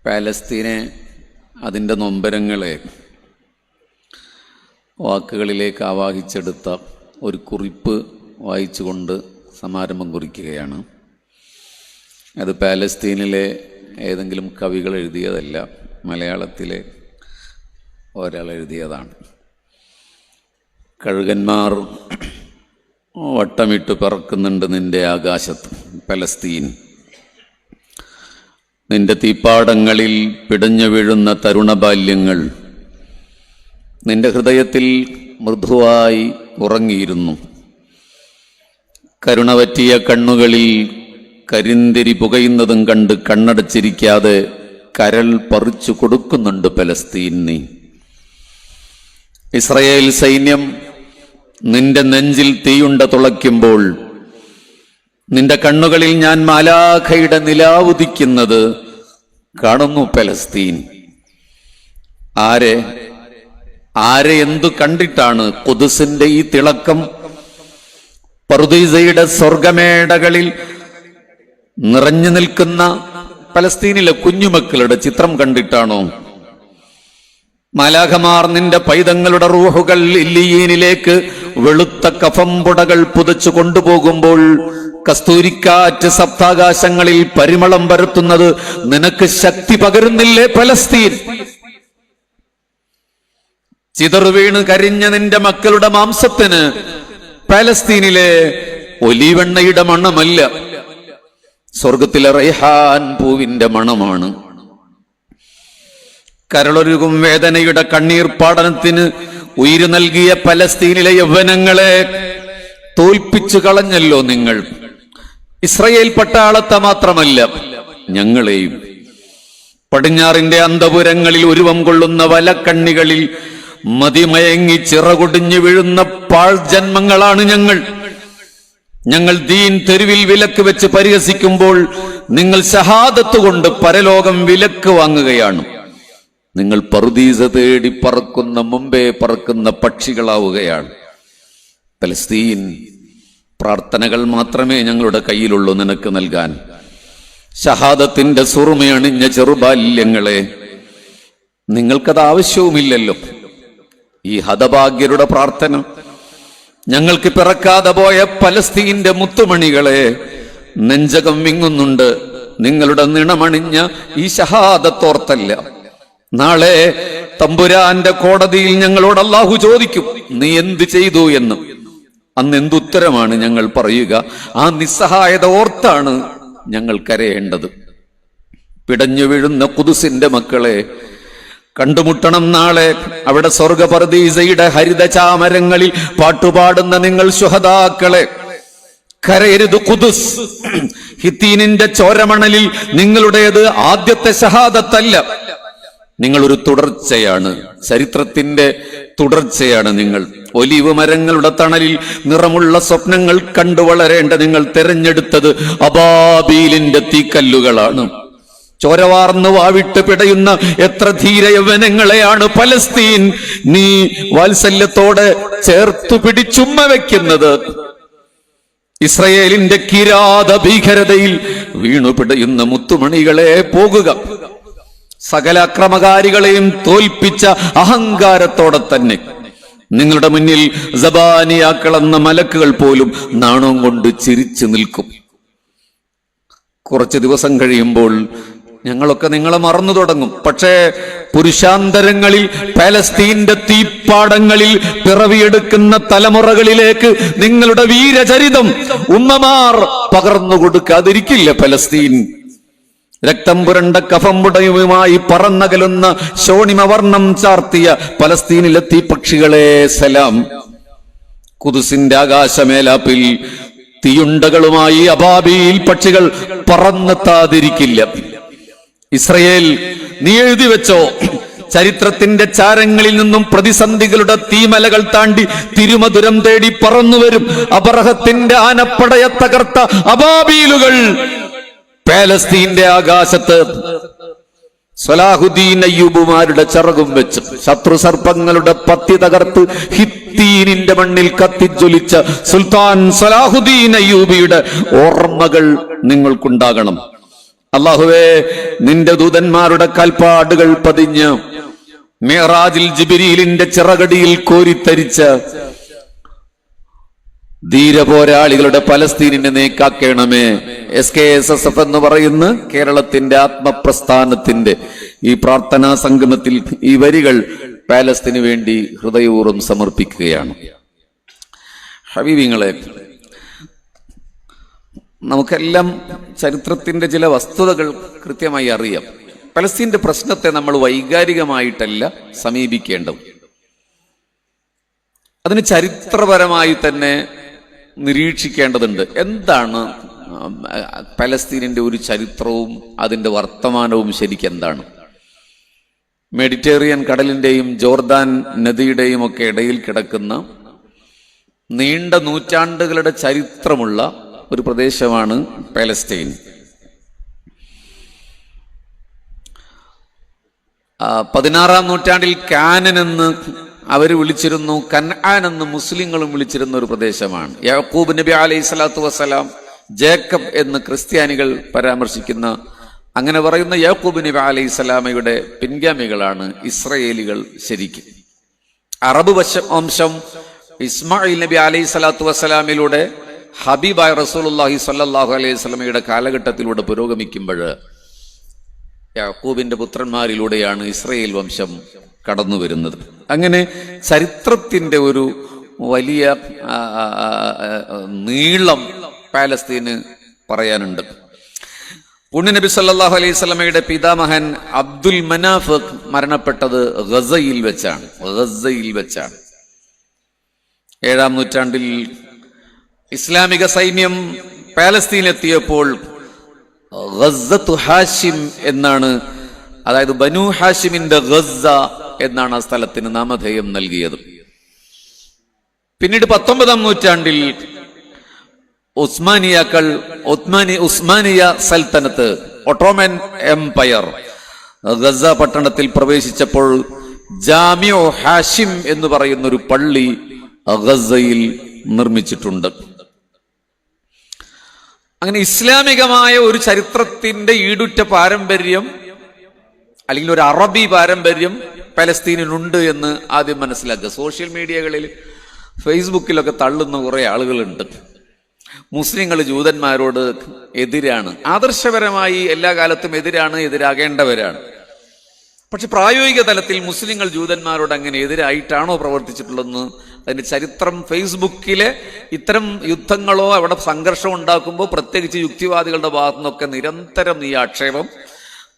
പാലസ്തീനെ അതിൻ്റെ നൊമ്പരങ്ങളെ വാക്കുകളിലേക്ക് ആവാഹിച്ചെടുത്ത ഒരു കുറിപ്പ് വായിച്ചുകൊണ്ട് സമാരംഭം കുറിക്കുകയാണ്. അത് പാലസ്തീനിലെ ഏതെങ്കിലും കവികൾ എഴുതിയതല്ല, മലയാളത്തിലെ ഒരാൾ എഴുതിയതാണ്. കഴുകന്മാർ വട്ടമിട്ട് പറക്കുന്നുണ്ട് നിന്റെ ആകാശത്ത് പലസ്തീൻ, നിന്റെ തീപ്പാടങ്ങളിൽ പിടഞ്ഞു വീഴുന്ന തരുണബാല്യങ്ങൾ നിന്റെ ഹൃദയത്തിൽ മൃദുവായി ഉറങ്ങിയിരുന്നു. കരുണ പറ്റിയ കണ്ണുകളിൽ കരിന്തിരി പുകയുന്നതും കണ്ട് കണ്ണടച്ചിരിക്കാതെ കരൾ പറിച്ചു കൊടുക്കുന്നുണ്ട് പലസ്തീൻ. നീ ഇസ്രയേൽ സൈന്യം നിന്റെ നെഞ്ചിൽ തീയുണ്ട തുളയ്ക്കുമ്പോൾ നിന്റെ കണ്ണുകളിൽ ഞാൻ മാലാഖയുടെ നിലാവുദിക്കുന്നത് കാണുന്നു പലസ്തീൻ. ആരെ എന്തു കണ്ടിട്ടാണ് ഖുദ്സിന്റെ ഈ തിളക്കം? പറുദീസയുടെ സ്വർഗമേടകളിൽ നിറഞ്ഞു നിൽക്കുന്ന പലസ്തീനിലെ കുഞ്ഞുമക്കളുടെ ചിത്രം കണ്ടിട്ടാണോ? മാലാഖമാർ നിന്റെ പൈതങ്ങളുടെ റൂഹുകൾ ഇല്ലിയീനിലേക്ക് വെളുത്ത കഫംപുടകൾ പുതച്ചു കൊണ്ടുപോകുമ്പോൾ കസ്തൂരിക്കാറ്റ് സപ്താകാശങ്ങളിൽ പരിമളം പരത്തുന്നത് നിനക്ക് ശക്തി പകരുന്നില്ലേ പലസ്തീൻ? ചിതറുവീണ് കരിഞ്ഞ നിന്റെ മക്കളുടെ മാംസത്തിന് പലസ്തീനിലെ ഒലിവെണ്ണയുടെ മണമല്ല, സ്വർഗത്തിലെ റൈഹാൻ പൂവിന്റെ മണമാണ്. കരളൊരുകും വേദനയുടെ കണ്ണീർ പാടനത്തിന് ഉയിര് നൽകിയ പലസ്തീനിലെ യൗവനങ്ങളെ തോൽപ്പിച്ചു കളഞ്ഞല്ലോ നിങ്ങൾ. ഇസ്രയേൽ പട്ടാളത്തെ മാത്രമല്ല, ഞങ്ങളെയും. പടിഞ്ഞാറിന്റെ അന്തപുരങ്ങളിൽ ഉരുവം കൊള്ളുന്ന വലക്കണ്ണികളിൽ മതിമയങ്ങി ചിറകൊടിഞ്ഞു വീഴുന്ന പാൾ ജന്മങ്ങളാണ് ഞങ്ങൾ ദീൻ തെരുവിൽ വിലക്ക് വെച്ച് പരിഹസിക്കുമ്പോൾ നിങ്ങൾ ഷഹാദത്ത് കൊണ്ട് പരലോകം വിലക്ക് വാങ്ങുകയാണ്. നിങ്ങൾ പറുദീസ തേടി പറക്കുന്ന മുമ്പേ പറക്കുന്ന പക്ഷികളാവുകയാണ്. പലസ്തീൻ, പ്രാർത്ഥനകൾ മാത്രമേ ഞങ്ങളുടെ കയ്യിലുള്ളൂ നിനക്ക് നൽകാൻ. ഷഹാദത്തിന്റെ സുറുമയണിഞ്ഞ ചെറുബാല്യങ്ങളെ നിങ്ങൾക്കത് ആവശ്യവുമില്ലല്ലോ. ഈ ഹതഭാഗ്യരുടെ പ്രാർത്ഥന, ഞങ്ങൾക്ക് പിറക്കാതെ പോയ പലസ്തീന്റെ മുത്തുമണികളെ നെഞ്ചകം വിങ്ങുന്നുണ്ട് നിങ്ങളുടെ നിണമണിഞ്ഞ ഈ ഷഹാദത്തോർത്തല്ല. നാളെ തമ്പുരാന്റെ കോടതിയിൽ ഞങ്ങളോട് അല്ലാഹു ചോദിക്കും, നീ എന്ത് ചെയ്തു എന്ന്. അന്ന് എന്തുത്തരമാണ് ഞങ്ങൾ പറയുക? ആ നിസ്സഹായത ഓർത്താണ് ഞങ്ങൾ കരയേണ്ടത്. പിടഞ്ഞു വീഴുന്ന ഖുദ്സിന്റെ മക്കളെ കണ്ടുമുട്ടണം നാളെ. അവിടെ സ്വർഗ പറുദീസയുടെ ഹരിത ചാമരങ്ങളിൽ പാട്ടുപാടുന്ന നിങ്ങൾ ശുഹദാക്കളെ. കരയരുത് ഖുദ്സ്. ഹിത്തീനിന്റെ ചോരമണലിൽ നിങ്ങളുടേത് ആദ്യത്തെ ഷഹാദത്തല്ല, നിങ്ങളൊരു തുടർച്ചയാണ്, ചരിത്രത്തിന്റെ തുടർച്ചയാണ് നിങ്ങൾ. ഒലിവ് മരങ്ങളുടെ തണലിൽ നിറമുള്ള സ്വപ്നങ്ങൾ കണ്ടു വളരേണ്ട നിങ്ങൾ തെരഞ്ഞെടുത്തത് അബാബീലിന്റെ തീക്കല്ലുകളാണ്. ചോരവാർന്ന് വാവിട്ട് പിടയുന്ന എത്ര ധീര യൗവനങ്ങളെയാണ് പലസ്തീൻ നീ വാത്സല്യത്തോടെ ചേർത്തു പിടിച്ചുമ്മ വെക്കുന്നത്. ഇസ്രയേലിന്റെ കിരാത ഭീകരതയിൽ വീണു പിടയുന്ന മുത്തുമണികളെ പോകുക. സകല അക്രമകാരികളെയും തോൽപ്പിച്ച അഹങ്കാരത്തോടെ തന്നെ നിങ്ങളുടെ മുന്നിൽ സബാനിയാക്കളെന്ന മലക്കുകൾ പോലും നാണം കൊണ്ട് ചിരിച്ചു നിൽക്കും. കുറച്ച് ദിവസം കഴിയുമ്പോൾ ഞങ്ങളൊക്കെ നിങ്ങളെ മറന്നു തുടങ്ങും. പക്ഷേ പുരുഷാന്തരങ്ങളിൽ പലസ്തീന്റെ തീപ്പാടങ്ങളിൽ പിറവിയെടുക്കുന്ന തലമുറകളിലേക്ക് നിങ്ങളുടെ വീരചരിതം ഉമ്മമാർ പകർന്നു കൊടുക്കാതിരിക്കില്ല പലസ്തീൻ. രക്തം പുരണ്ട കഫംപുടയുമായി പറന്നകലുന്ന ശോണിമവർണം ചാർത്തിയ പലസ്തീനിലെ തീപക്ഷികളെ സലാം. ഖുദ്സിന്റെ ആകാശമേലാപ്പിൽ തീയുണ്ടകളുമായി അബാബീൽ പക്ഷികൾ പറന്നെത്താതിരിക്കില്ല. ഇസ്രയേൽ, നീ എഴുതി വെച്ചോ, ചരിത്രത്തിന്റെ ചാരങ്ങളിൽ നിന്നും പ്രതിസന്ധികളുടെ തീമലകൾ താണ്ടി തിരുമധുരം തേടി പറന്നുവരും അബറഹത്തിന്റെ ആനപ്പടയെ തകർത്ത അബാബീലുകൾ പാലസ്തീന്റെ ആകാശത്ത് സലാഹുദ്ദീൻ അയ്യൂബുമാരുടെ ചിറകും വെച്ച് ശത്രു സർപ്പങ്ങളുടെ പത്തി തകർത്ത് ഹിത്തീനിന്റെ മണ്ണിൽ കത്തിജ്വലിച്ച സുൽത്താൻ സലാഹുദ്ദീൻ അയ്യൂബിയുടെ ഓർമ്മകൾ നിങ്ങൾക്കുണ്ടാകണം. അല്ലാഹുവേ, നിന്റെ ദൂതന്മാരുടെ കാൽപ്പാടുകൾ പതിഞ്ഞ് മിഅ്റാജിൽ ജിബ്രീലിന്റെ ചിറകടിയിൽ കോരിത്തരിച്ച ധീരപോരാളികളുടെ പലസ്തീനിനെ നീക്കാക്കണമേ. SKSSF എന്ന് പറയുന്ന കേരളത്തിന്റെ ആത്മപ്രസ്ഥാനത്തിന്റെ ഈ പ്രാർത്ഥനാ സംഗമത്തിൽ ഈ വരികൾ പാലസ്തീന് വേണ്ടി ഹൃദയപൂർവ്വം സമർപ്പിക്കുകയാണ്. ഹബീബിങ്ങളെ, നമുക്കെല്ലാം ചരിത്രത്തിന്റെ ചില വസ്തുതകൾ കൃത്യമായി അറിയാം. പലസ്തീന്റെ പ്രശ്നത്തെ നമ്മൾ വൈകാരികമായിട്ടല്ല സമീപിക്കേണ്ടത്. അതിന് ചരിത്രപരമായി തന്നെ നിരീക്ഷിക്കേണ്ടതുണ്ട്. എന്താണ് പലസ്തീനിന്റെ ഒരു ചരിത്രവും അതിന്റെ വർത്തമാനവും ശരിക്കെന്താണ്? മെഡിറ്ററേനിയൻ കടലിന്റെയും ജോർദാൻ നദിയുടെയും ഒക്കെ ഇടയിൽ കിടക്കുന്ന നീണ്ട നൂറ്റാണ്ടുകളുടെ ചരിത്രമുള്ള ഒരു പ്രദേശമാണ് പാലസ്തീൻ. 16-ാം നൂറ്റാണ്ടിൽ കാനൻ എന്ന് അവർ വിളിച്ചിരുന്നു, കൻആൻ എന്ന് മുസ്ലിങ്ങളും വിളിച്ചിരുന്ന ഒരു പ്രദേശമാണ്. യാക്കൂബ് നബി അലൈഹി സ്വലാത്തു വസ്സലാം, ജേക്കബ് എന്ന് ക്രിസ്ത്യാനികൾ പരാമർശിക്കുന്ന, അങ്ങനെ പറയുന്ന യാക്കൂബ് നബി അലൈഹി സ്വലാമയുടെ പിൻഗാമികളാണ് ഇസ്രയേലികൾ. ശരിക്കും അറബ് വംശം ഇസ്മായിൽ നബി അലൈഹി സ്വലാത്തു വസ്സലാമിലൂടെ ഹബീബായ റസൂലുള്ളാഹി സ്വല്ലല്ലാഹു അലൈഹി വസല്ലമയുടെ കാലഘട്ടത്തിലൂടെ പുരോഗമിക്കുമ്പോൾ യാക്കൂബിന്റെ പുത്രന്മാരിലൂടെയാണ് ഇസ്രയേൽ വംശം കടന്നു വരുന്നത്. അങ്ങനെ ചരിത്രത്തിന്റെ ഒരു വലിയ നീളം പാലസ്തീന് പറയാനുണ്ട്. പുണ്യനബി സല്ലല്ലാഹു അലൈഹി വസല്ലമയുടെ പിതാമഹൻ അബ്ദുൽ മനാഫ് മരണപ്പെട്ടത് ഗസയിൽ വെച്ചാണ്. 7-ാം നൂറ്റാണ്ടിൽ ഇസ്ലാമിക സൈന്യം പാലസ്തീനിലെത്തിയപ്പോൾ ഗസ്സത്തു ഹാഷിം എന്നാണ്, അതായത് ബനു ഹാഷിമിന്റെ ഗസ്സ എന്നാണ് ആ സ്ഥലത്തിന് നാമധേയം നൽകിയത്. പിന്നീട് 19-ാം നൂറ്റാണ്ടിൽ ഉസ്മാനിയ സൽത്തനത്ത്, ഒട്ടോമൻ എംപയർ ഗസ പട്ടണത്തിൽ പ്രവേശിച്ചപ്പോൾ ജാമിഉ ഹാഷിം എന്ന് പറയുന്ന ഒരു പള്ളി ഗസയിൽ നിർമ്മിച്ചിട്ടുണ്ട്. അങ്ങനെ ഇസ്ലാമികമായ ഒരു ചരിത്രത്തിന്റെ ഈടുറ്റ പാരമ്പര്യം, അല്ലെങ്കിൽ ഒരു അറബി പാരമ്പര്യം പലസ്തീനിനുണ്ട് എന്ന് ആദ്യം മനസ്സിലാക്കുക. സോഷ്യൽ മീഡിയകളിൽ ഫേസ്ബുക്കിലൊക്കെ തള്ളുന്ന കുറെ ആളുകളുണ്ട്. മുസ്ലിങ്ങൾ ജൂതന്മാരോട് എതിരാണ്, ആദർശപരമായി എല്ലാ കാലത്തും എതിരാകേണ്ടവരാണ്. പക്ഷെ പ്രായോഗിക തലത്തിൽ മുസ്ലിങ്ങൾ ജൂതന്മാരോട് അങ്ങനെ എതിരായിട്ടാണോ പ്രവർത്തിച്ചിട്ടുള്ളതെന്ന് അതിന്റെ ചരിത്രം, ഫേസ്ബുക്കിലെ ഇത്തരം യുദ്ധങ്ങളോ അവിടെ സംഘർഷം ഉണ്ടാക്കുമ്പോൾ പ്രത്യേകിച്ച് യുക്തിവാദികളുടെ ഭാഗത്തു നിന്നൊക്കെ നിരന്തരം ഈ ആക്ഷേപം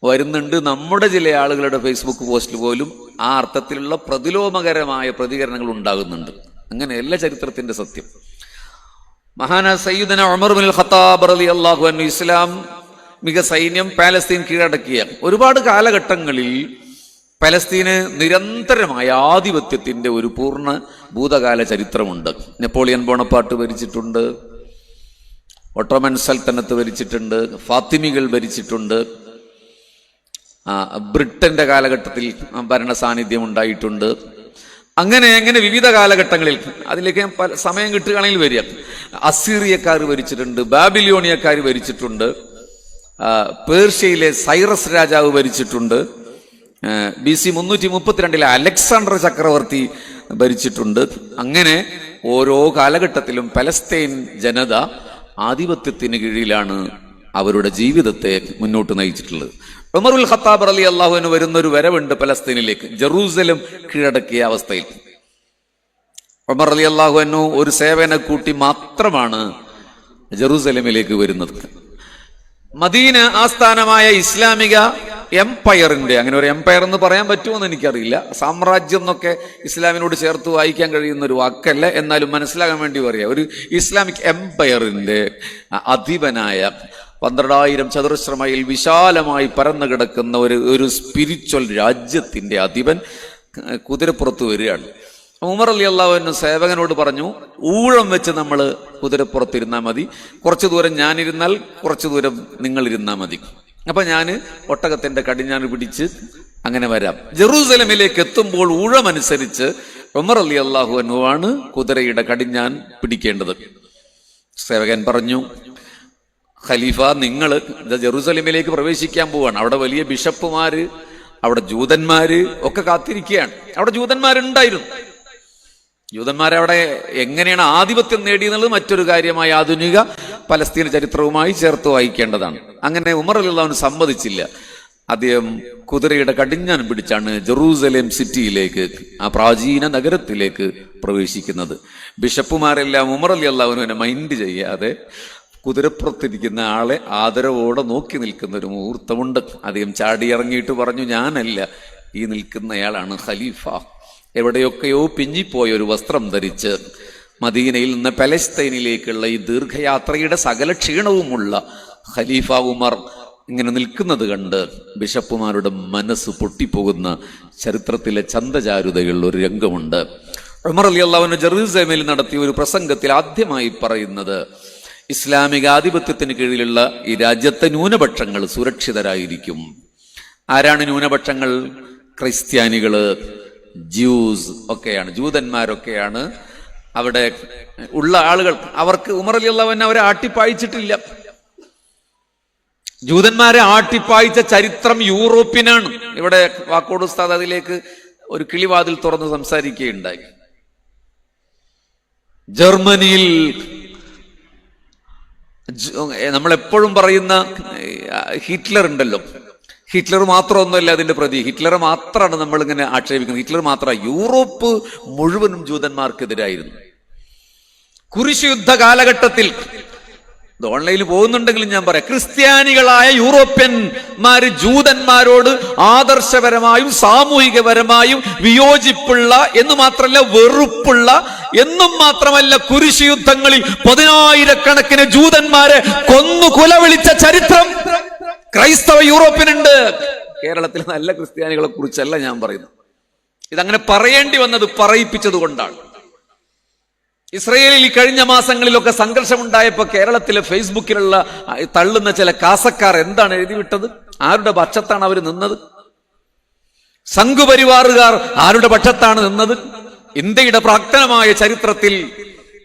വരുന്നുണ്ട്. നമ്മുടെ ചില ആളുകളുടെ ഫേസ്ബുക്ക് പോസ്റ്റിൽ പോലും ആ അർത്ഥത്തിലുള്ള പ്രതിലോമകരമായ പ്രതികരണങ്ങൾ ഉണ്ടാകുന്നുണ്ട്. അങ്ങനെയല്ല ചരിത്രത്തിന്റെ സത്യം. മഹാനായ സയ്യിദന ഉമർ ഇബ്നുൽ ഖത്താബ് റളിയല്ലാഹു അൻഹു ഇസ്ലാമിക സൈന്യം പാലസ്തീൻ കീഴടക്കിയ ഒരുപാട് കാലഘട്ടങ്ങളിൽ പലസ്തീന് നിരന്തരമായ ആധിപത്യത്തിന്റെ ഒരു പൂർണ്ണ ഭൂതകാല ചരിത്രമുണ്ട്. നെപ്പോളിയൻ ബോണപ്പാർട്ട് ഭരിച്ചിട്ടുണ്ട്, ഒട്ടോമൻ സൽത്തനത്ത് ഭരിച്ചിട്ടുണ്ട്, ഫാത്തിമികൾ ഭരിച്ചിട്ടുണ്ട്, ബ്രിട്ടന്റെ കാലഘട്ടത്തിൽ ഭരണ സാന്നിധ്യം ഉണ്ടായിട്ടുണ്ട്. അങ്ങനെ വിവിധ കാലഘട്ടങ്ങളിൽ, അതിലേക്ക് സമയം കിട്ടുകയാണെങ്കിൽ വരിക, അസീറിയക്കാർ ഭരിച്ചിട്ടുണ്ട്, ബാബിലോണിയക്കാർ ഭരിച്ചിട്ടുണ്ട്, പേർഷ്യയിലെ സൈറസ് രാജാവ് ഭരിച്ചിട്ടുണ്ട്, BC 332 അലക്സാണ്ടർ ചക്രവർത്തി ഭരിച്ചിട്ടുണ്ട്. അങ്ങനെ ഓരോ കാലഘട്ടത്തിലും പലസ്തീൻ ജനത ആധിപത്യത്തിന് കീഴിലാണ് അവരുടെ ജീവിതത്തെ മുന്നോട്ട് നയിച്ചിട്ടുള്ളത്. ഉമറുൽ ഖത്താബ് റളിയല്ലാഹു അൻഹു വരുന്നൊരു വരവുണ്ട് പലസ്തീനിലേക്ക്, ജെറൂസലം കീഴടക്കിയ അവസ്ഥയിൽ. ഉമർ റളിയല്ലാഹു അൻഹു ഒരു സേവന കൂട്ടി മാത്രമാണ് ജെറൂസലമിലേക്ക് വരുന്നത്. മദീന ആസ്ഥാനമായ ഇസ്ലാമിക എംപയറിന്റെ, അങ്ങനെ ഒരു എംപയർ എന്ന് പറയാൻ പറ്റുമോന്ന് എനിക്കറിയില്ല, സാമ്രാജ്യം എന്നൊക്കെ ഇസ്ലാമിനോട് ചേർത്ത് വായിക്കാൻ കഴിയുന്ന ഒരു വാക്കല്ല, എന്നാലും മനസ്സിലാകാൻ വേണ്ടി പറയാം, ഒരു ഇസ്ലാമിക് എംപയറിന്റെ അധിപനായ 12,000 ചതുരശ്ര മൈൽ വിശാലമായി പരന്നു കിടക്കുന്ന ഒരു സ്പിരിച്വൽ രാജ്യത്തിന്റെ അധിപൻ കുതിരപ്പുറത്ത് വരികയാണ്. ഉമർ റളിയല്ലാഹു അൻഹു സേവകനോട് പറഞ്ഞു, ഊഴം വെച്ച് നമ്മൾ കുതിരപ്പുറത്തിരുന്നാൽ മതി, കുറച്ചു ദൂരം ഞാനിരുന്നാൽ കുറച്ചു ദൂരം നിങ്ങൾ ഇരുന്നാൽ മതി. അപ്പൊ ഞാൻ ഒട്ടകത്തിന്റെ കടിഞ്ഞാൻ പിടിച്ച് അങ്ങനെ വരാം. ജെറൂസലമിലേക്ക് എത്തുമ്പോൾ ഊഴമനുസരിച്ച് ഉമർ റളിയല്ലാഹു അൻഹു ആണ് കുതിരയുടെ കടിഞ്ഞാൻ പിടിക്കേണ്ടത്. സേവകൻ പറഞ്ഞു, ഖലീഫ, നിങ്ങൾ ജെറൂസലേമിലേക്ക് പ്രവേശിക്കാൻ പോവാണ്. അവിടെ വലിയ ബിഷപ്പുമാര്, അവിടെ ജൂതന്മാര് ഒക്കെ കാത്തിരിക്കുകയാണ്. അവിടെ ജൂതന്മാരുണ്ടായിരുന്നു. ജൂതന്മാരെ അവിടെ എങ്ങനെയാണ് ആധിപത്യം നേടിയെന്നുള്ളത് മറ്റൊരു കാര്യമായി ആധുനിക പലസ്തീൻ ചരിത്രവുമായി ചേർത്ത് വായിക്കേണ്ടതാണ്. അങ്ങനെ ഉമർ റളിയല്ലാഹു അൻഹു സമ്മതിച്ചില്ല. അദ്ദേഹം കുതിരയുടെ കടിഞ്ഞാൻ പിടിച്ചാണ് ജെറൂസലേം സിറ്റിയിലേക്ക്, ആ പ്രാചീന നഗരത്തിലേക്ക് പ്രവേശിക്കുന്നത്. ബിഷപ്പുമാരെല്ലാം ഉമർ റളിയല്ലാഹു അൻഹുവിനെ മൈൻഡ് ചെയ്യാതെ കുതിരപ്പുറത്തിരിക്കുന്ന ആളെ ആദരവോടെ നോക്കി നിൽക്കുന്ന ഒരു മുഹൂർത്തമുണ്ട്. അദ്ദേഹം ചാടിയിറങ്ങിയിട്ട് പറഞ്ഞു, ഞാനല്ല, ഈ നിൽക്കുന്നയാളാണ് ഖലീഫ. എവിടെയൊക്കെയോ പിഞ്ഞിപ്പോയ ഒരു വസ്ത്രം ധരിച്ച് മദീനയിൽ നിന്ന് പലസ്തീനിലേക്കുള്ള ഈ ദീർഘയാത്രയുടെ സകല ക്ഷീണവുമുള്ള ഖലീഫ ഉമർ ഇങ്ങനെ നിൽക്കുന്നത് കണ്ട് ബിഷപ്പുമാരുടെ മനസ്സ് പൊട്ടിപ്പോകുന്ന ചരിത്രത്തിലെ ചന്തചാരുതകളിൽ ഒരു രംഗമുണ്ട്. ഉമർ റളിയല്ലാഹു അൻഹു ജെറൂസലേമിൽ നടത്തിയ ഒരു പ്രസംഗത്തിൽ ആദ്യമായി പറയുന്നത്, ഇസ്ലാമിക ആധിപത്യത്തിന് കീഴിലുള്ള ഈ രാജ്യത്തെ ന്യൂനപക്ഷങ്ങൾ സുരക്ഷിതരായിരിക്കും. ആരാണ് ന്യൂനപക്ഷങ്ങൾ? ക്രിസ്ത്യാനികള്, ജ്യൂസ് ഒക്കെയാണ്, ജൂതന്മാരൊക്കെയാണ് അവിടെ ഉള്ള ആളുകൾ. അവർക്ക് ഉമർ റളിയല്ലാഹു അൻഹു അവരെ ആട്ടിപ്പായിച്ചിട്ടില്ല. ജൂതന്മാരെ ആട്ടിപ്പായിച്ച ചരിത്രം യൂറോപ്പിനാണ്. ഇവിടെ വാക്കോട് ഉസ്താദ് അതിലേക്ക് ഒരു കിളിവാതിൽ തുറന്ന് സംസാരിക്കുകയുണ്ടായി. ജർമ്മനിയിൽ നമ്മളെപ്പോഴും പറയുന്ന ഹിറ്റ്ലർ ഉണ്ടല്ലോ, ഹിറ്റ്ലർ മാത്രമൊന്നുമല്ല അതിന്റെ പ്രതി. ഹിറ്റ്ലറെ മാത്രമാണ് നമ്മളിങ്ങനെ ആക്ഷേപിക്കുന്നത്. ഹിറ്റ്ലർ മാത്രമാണ്, യൂറോപ്പ് മുഴുവനും ജൂതന്മാർക്കെതിരായിരുന്നു. കുരിശ് യുദ്ധ കാലഘട്ടത്തിൽ, ഇത് ഓൺലൈനിൽ പോകുന്നുണ്ടെങ്കിലും ഞാൻ പറയാം, ക്രിസ്ത്യാനികളായ യൂറോപ്യന്മാര് ജൂതന്മാരോട് ആദർശപരമായും സാമൂഹികപരമായും വിയോജിപ്പുള്ള എന്ന് മാത്രമല്ല വെറുപ്പുള്ള എന്നും മാത്രമല്ല കുരിശ് യുദ്ധങ്ങളിൽ 10,000-കണക്കിന് ജൂതന്മാരെ കൊന്നു കുലവിളിച്ച ചരിത്രം ക്രൈസ്തവ യൂറോപ്പിനുണ്ട്. കേരളത്തിലെ നല്ല ക്രിസ്ത്യാനികളെ കുറിച്ചല്ല ഞാൻ പറയുന്നത്. ഇതങ്ങനെ പറയേണ്ടി വന്നത് പറയിപ്പിച്ചത് കൊണ്ടാണ്. ഇസ്രയേലിൽ കഴിഞ്ഞ മാസങ്ങളിലൊക്കെ സംഘർഷമുണ്ടായപ്പോ കേരളത്തിലെ ഫേസ്ബുക്കിലുള്ള തള്ളുന്ന ചില കാസക്കാർ എന്താണ് എഴുതിവിട്ടത്? ആരുടെ പക്ഷത്താണ് അവർ നിന്നത്? സംഘപരിവാറുകാർ ആരുടെ പക്ഷത്താണ് നിന്നത്? ഇന്ത്യയുടെ പ്രാക്തനമായ ചരിത്രത്തിൽ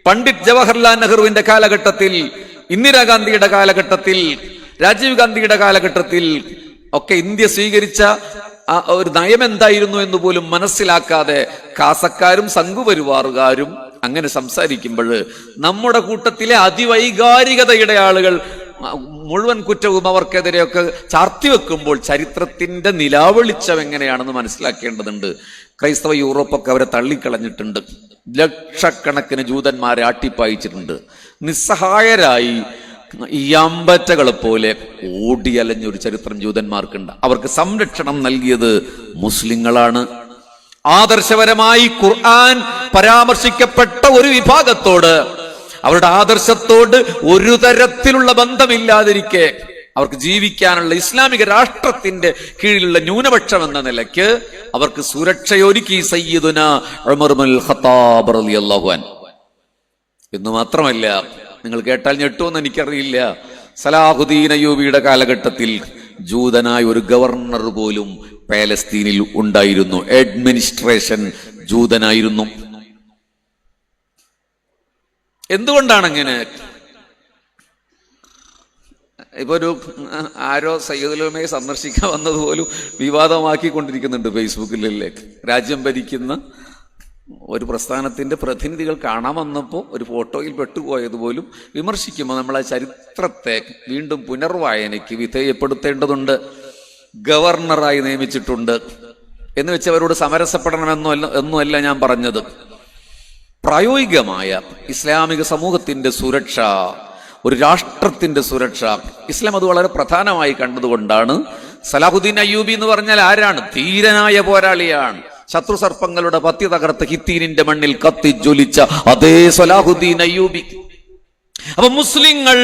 പണ്ഡിറ്റ് ജവഹർലാൽ നെഹ്റുവിന്റെ കാലഘട്ടത്തിൽ, ഇന്ദിരാഗാന്ധിയുടെ കാലഘട്ടത്തിൽ, രാജീവ് ഗാന്ധിയുടെ കാലഘട്ടത്തിൽ ഒക്കെ ഇന്ത്യ സ്വീകരിച്ച ഒരു നയം എന്തായിരുന്നു എന്ന് പോലും മനസ്സിലാക്കാതെ കാസക്കാരും സംഘപരിവാറുകാരും അങ്ങനെ സംസാരിക്കുമ്പോൾ നമ്മുടെ കൂട്ടത്തിലെ അതിവൈകാരികതയുടെ ആളുകൾ മുഴുവൻ കുറ്റവും അവർക്കെതിരെയൊക്കെ ചാർത്തിവെക്കുമ്പോൾ ചരിത്രത്തിന്റെ നിലാവെളിച്ചം എങ്ങനെയാണെന്ന് മനസ്സിലാക്കേണ്ടതുണ്ട്. ക്രൈസ്തവ യൂറോപ്പൊക്കെ അവരെ തള്ളിക്കളഞ്ഞിട്ടുണ്ട്. ലക്ഷക്കണക്കിന് ജൂതന്മാരെ ആട്ടിപ്പായിച്ചിട്ടുണ്ട്. നിസ്സഹായരായി ഈ അമ്പറ്റകളെ പോലെ ഓടിയലഞ്ഞൊരു ചരിത്രം ജൂതന്മാർക്കുണ്ട്. അവർക്ക് സംരക്ഷണം നൽകിയത് മുസ്ലിങ്ങളാണ്. ആദർശപരമായി ഖുർആൻ പരാമർശിക്കപ്പെട്ട ഒരു വിഭാഗത്തോട്, അവരുടെ ആദർശത്തോട് ഒരു തരത്തിലുള്ള ബന്ധമില്ലാതിരിക്കെ അവർക്ക് ജീവിക്കാനുള്ള ഇസ്ലാമിക രാഷ്ട്രത്തിന്റെ കീഴിലുള്ള ന്യൂനപക്ഷം എന്ന നിലയ്ക്ക് അവർക്ക് സുരക്ഷയൊരുക്കി സയ്യിദുനാ ഉമർ ഇബ്നുൽ ഖത്താബ് റളിയല്ലാഹു അൻഹു. എന്ന് മാത്രമല്ല, നിങ്ങൾ കേട്ടാൽ ഞെട്ടുമെന്ന് എനിക്കറിയില്ല, സലാഹുദ്ദീൻ അയ്യൂബിയുടെ കാലഘട്ടത്തിൽ ജൂതനായ ഒരു ഗവർണർ പോലും പാലസ്തീനിൽ ഉണ്ടായിരുന്നു. അഡ്മിനിസ്ട്രേഷൻ ജൂതനായിരുന്നു. എന്തുകൊണ്ടാണ് അങ്ങനെ? ഇപ്പൊ ഒരു ആരോ സയ്യിദുൽ ഉലമയെ സന്ദർശിക്കാൻ വന്നതുപോലും വിവാദമാക്കിക്കൊണ്ടിരിക്കുന്നുണ്ട് ഫേസ്ബുക്കിലല്ലേ. രാജ്യം ഭരിക്കുന്ന ഒരു പ്രസ്ഥാനത്തിന്റെ പ്രതിനിധികൾ കാണാൻ വന്നപ്പോൾ ഒരു ഫോട്ടോയിൽ പെട്ടുപോയതുപോലും വിമർശിക്കുമ്പോൾ നമ്മൾ ആ ചരിത്രത്തെ വീണ്ടും പുനർവായനയ്ക്ക് വിധേയപ്പെടുത്തേണ്ടതുണ്ട്. ഗവർണറായി നിയമിച്ചിട്ടുണ്ട് എന്ന് വെച്ച് അവരോട് സമരസപ്പെടണമെന്നല്ല ഞാൻ പറഞ്ഞത്. പ്രായോഗികമായ ഇസ്ലാമിക സമൂഹത്തിന്റെ സുരക്ഷ, ഒരു രാഷ്ട്രത്തിന്റെ സുരക്ഷ, ഇസ്ലാം അത് വളരെ പ്രധാനമായി കണ്ടതുകൊണ്ടാണ്. സലാഹുദ്ദീൻ അയ്യൂബി എന്ന് പറഞ്ഞാൽ ആരാണ്? ധീരനായ പോരാളിയാണ്. ശത്രു സർപ്പങ്ങളുടെ പത്തി തകർത്ത് ഹിത്തീനിന്റെ മണ്ണിൽ കത്തി ജ്വലിച്ച അതേ സലാഹുദ്ദീൻ അയ്യൂബി. അപ്പൊ മുസ്ലിങ്ങൾ